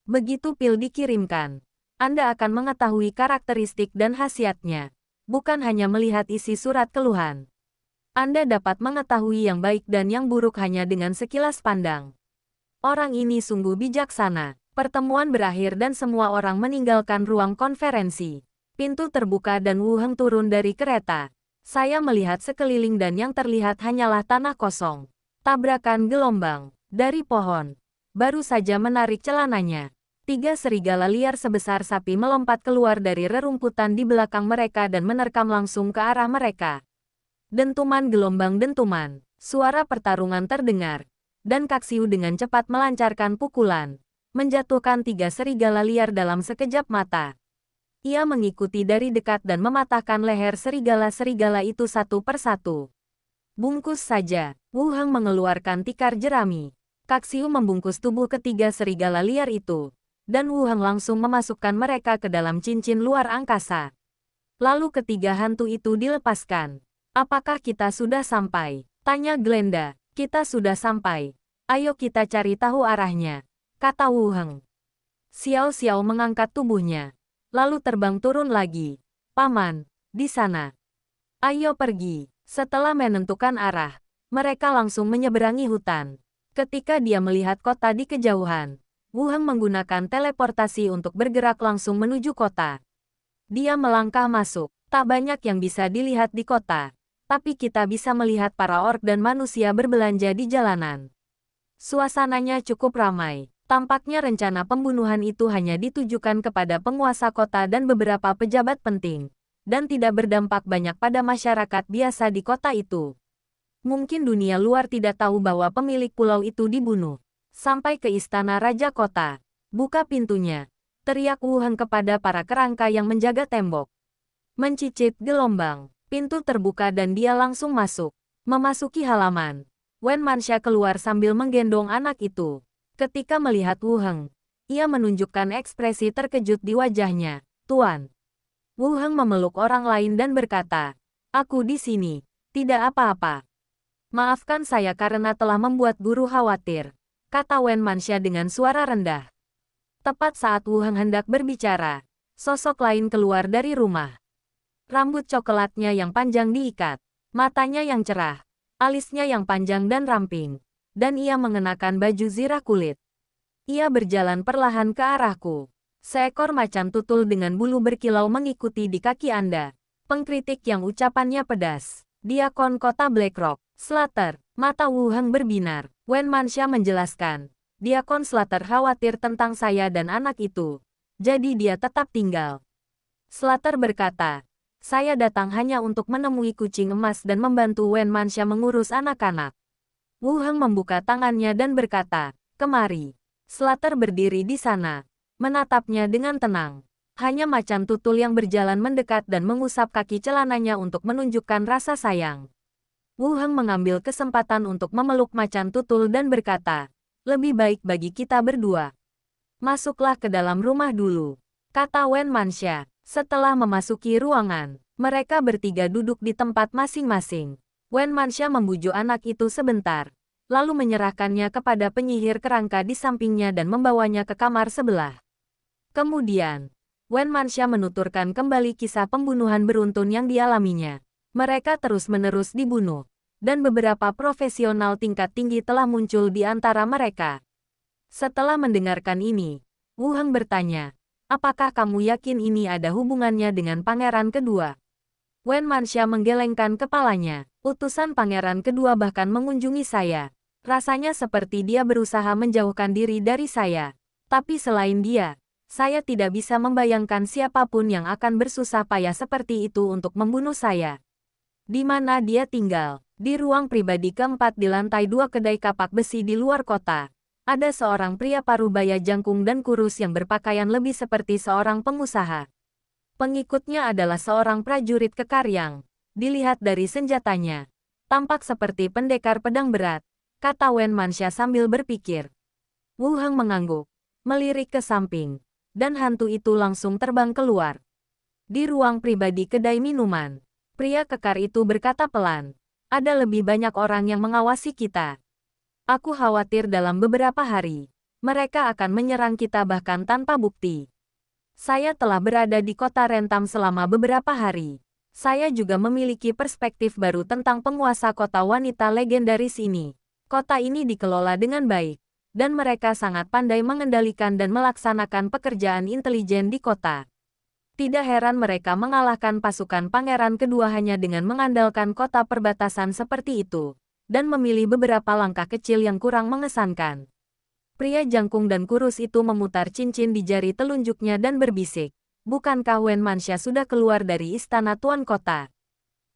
Begitu pil dikirimkan, Anda akan mengetahui karakteristik dan khasiatnya, bukan hanya melihat isi surat keluhan. Anda dapat mengetahui yang baik dan yang buruk hanya dengan sekilas pandang. Orang ini sungguh bijaksana. Pertemuan berakhir dan semua orang meninggalkan ruang konferensi. Pintu terbuka dan Wu Heng turun dari kereta. Saya melihat sekeliling dan yang terlihat hanyalah tanah kosong. Tabrakan gelombang dari pohon. Baru saja menarik celananya. 3 serigala liar sebesar sapi melompat keluar dari rerumputan di belakang mereka dan menerkam langsung ke arah mereka. Dentuman gelombang dentuman. Suara pertarungan terdengar. Dan Kaksiu dengan cepat melancarkan pukulan, menjatuhkan 3 serigala liar dalam sekejap mata. Ia mengikuti dari dekat dan mematahkan leher serigala-serigala itu satu persatu. Bungkus saja, Wu Heng mengeluarkan tikar jerami. Kaksiu membungkus tubuh ketiga serigala liar itu, dan Wu Heng langsung memasukkan mereka ke dalam cincin luar angkasa. Lalu ketiga hantu itu dilepaskan. Apakah kita sudah sampai? Tanya Glenda. Kita sudah sampai. Ayo kita cari tahu arahnya, kata Wu Heng. Xiao Xiao mengangkat tubuhnya, lalu terbang turun lagi. Paman, di sana. Ayo pergi. Setelah menentukan arah, mereka langsung menyeberangi hutan. Ketika dia melihat kota di kejauhan, Wu Heng menggunakan teleportasi untuk bergerak langsung menuju kota. Dia melangkah masuk. Tak banyak yang bisa dilihat di kota, tapi kita bisa melihat para orc dan manusia berbelanja di jalanan. Suasananya cukup ramai. Tampaknya rencana pembunuhan itu hanya ditujukan kepada penguasa kota dan beberapa pejabat penting, dan tidak berdampak banyak pada masyarakat biasa di kota itu. Mungkin dunia luar tidak tahu bahwa pemilik pulau itu dibunuh. Sampai ke istana raja kota. Buka pintunya, teriak Wu Heng kepada para kerangka yang menjaga tembok. Mencicit gelombang, pintu terbuka dan dia langsung masuk. Memasuki halaman, Wen Mansha keluar sambil menggendong anak itu. Ketika melihat Wu Heng, ia menunjukkan ekspresi terkejut di wajahnya. Tuan. Wu Heng memeluk orang lain dan berkata, aku di sini, tidak apa-apa. Maafkan saya karena telah membuat guru khawatir, kata Wen Mansha dengan suara rendah. Tepat saat Wu Heng hendak berbicara, sosok lain keluar dari rumah. Rambut coklatnya yang panjang diikat, matanya yang cerah, alisnya yang panjang dan ramping, dan ia mengenakan baju zirah kulit. Ia berjalan perlahan ke arahku. Seekor macan tutul dengan bulu berkilau mengikuti di kaki Anda. Pengkritik yang ucapannya pedas. Diakon kota Blackrock, Slater. Mata Wu Heng berbinar. Wen Manxia menjelaskan. Diakon Slater khawatir tentang saya dan anak itu. Jadi dia tetap tinggal. Slater berkata, saya datang hanya untuk menemui kucing emas dan membantu Wen Manxia mengurus anak-anak. Wu Heng membuka tangannya dan berkata, kemari. Slater berdiri di sana, menatapnya dengan tenang. Hanya macan tutul yang berjalan mendekat dan mengusap kaki celananya untuk menunjukkan rasa sayang. Wu Heng mengambil kesempatan untuk memeluk macan tutul dan berkata, lebih baik bagi kita berdua. Masuklah ke dalam rumah dulu, kata Wen Manxia. Setelah memasuki ruangan, mereka bertiga duduk di tempat masing-masing. Wen Manxia membujuk anak itu sebentar, lalu menyerahkannya kepada penyihir kerangka di sampingnya dan membawanya ke kamar sebelah. Kemudian, Wen Manxia menuturkan kembali kisah pembunuhan beruntun yang dialaminya. Mereka terus-menerus dibunuh, dan beberapa profesional tingkat tinggi telah muncul di antara mereka. Setelah mendengarkan ini, Wu Heng bertanya, apakah kamu yakin ini ada hubungannya dengan pangeran kedua? Wen Manxia menggelengkan kepalanya. Utusan pangeran kedua bahkan mengunjungi saya. Rasanya seperti dia berusaha menjauhkan diri dari saya. Tapi selain dia, saya tidak bisa membayangkan siapapun yang akan bersusah payah seperti itu untuk membunuh saya. Di mana dia tinggal? Di ruang pribadi keempat di lantai 2 kedai kapak besi di luar kota. Ada seorang pria parubaya jangkung dan kurus yang berpakaian lebih seperti seorang pengusaha. Pengikutnya adalah seorang prajurit kekar yang, dilihat dari senjatanya, tampak seperti pendekar pedang berat, kata Wen Manxia sambil berpikir. Wu Heng mengangguk, melirik ke samping, dan hantu itu langsung terbang keluar. Di ruang pribadi kedai minuman, pria kekar itu berkata pelan, ada lebih banyak orang yang mengawasi kita. Aku khawatir dalam beberapa hari, mereka akan menyerang kita bahkan tanpa bukti. Saya telah berada di kota Rentam selama beberapa hari. Saya juga memiliki perspektif baru tentang penguasa kota wanita legendaris ini. Kota ini dikelola dengan baik, dan mereka sangat pandai mengendalikan dan melaksanakan pekerjaan intelijen di kota. Tidak heran mereka mengalahkan pasukan pangeran kedua hanya dengan mengandalkan kota perbatasan seperti itu, dan memilih beberapa langkah kecil yang kurang mengesankan. Pria jangkung dan kurus itu memutar cincin di jari telunjuknya dan berbisik. Bukankah Wen Manxia sudah keluar dari istana Tuan Kota?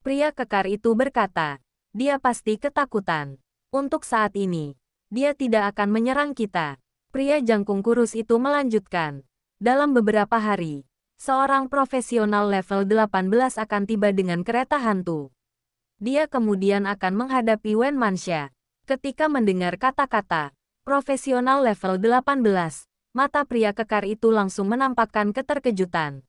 Pria kekar itu berkata, dia pasti ketakutan. Untuk saat ini, dia tidak akan menyerang kita. Pria jangkung kurus itu melanjutkan. Dalam beberapa hari, seorang profesional level 18 akan tiba dengan kereta hantu. Dia kemudian akan menghadapi Wen Manxia. Ketika mendengar kata-kata profesional level 18, mata pria kekar itu langsung menampakkan keterkejutan.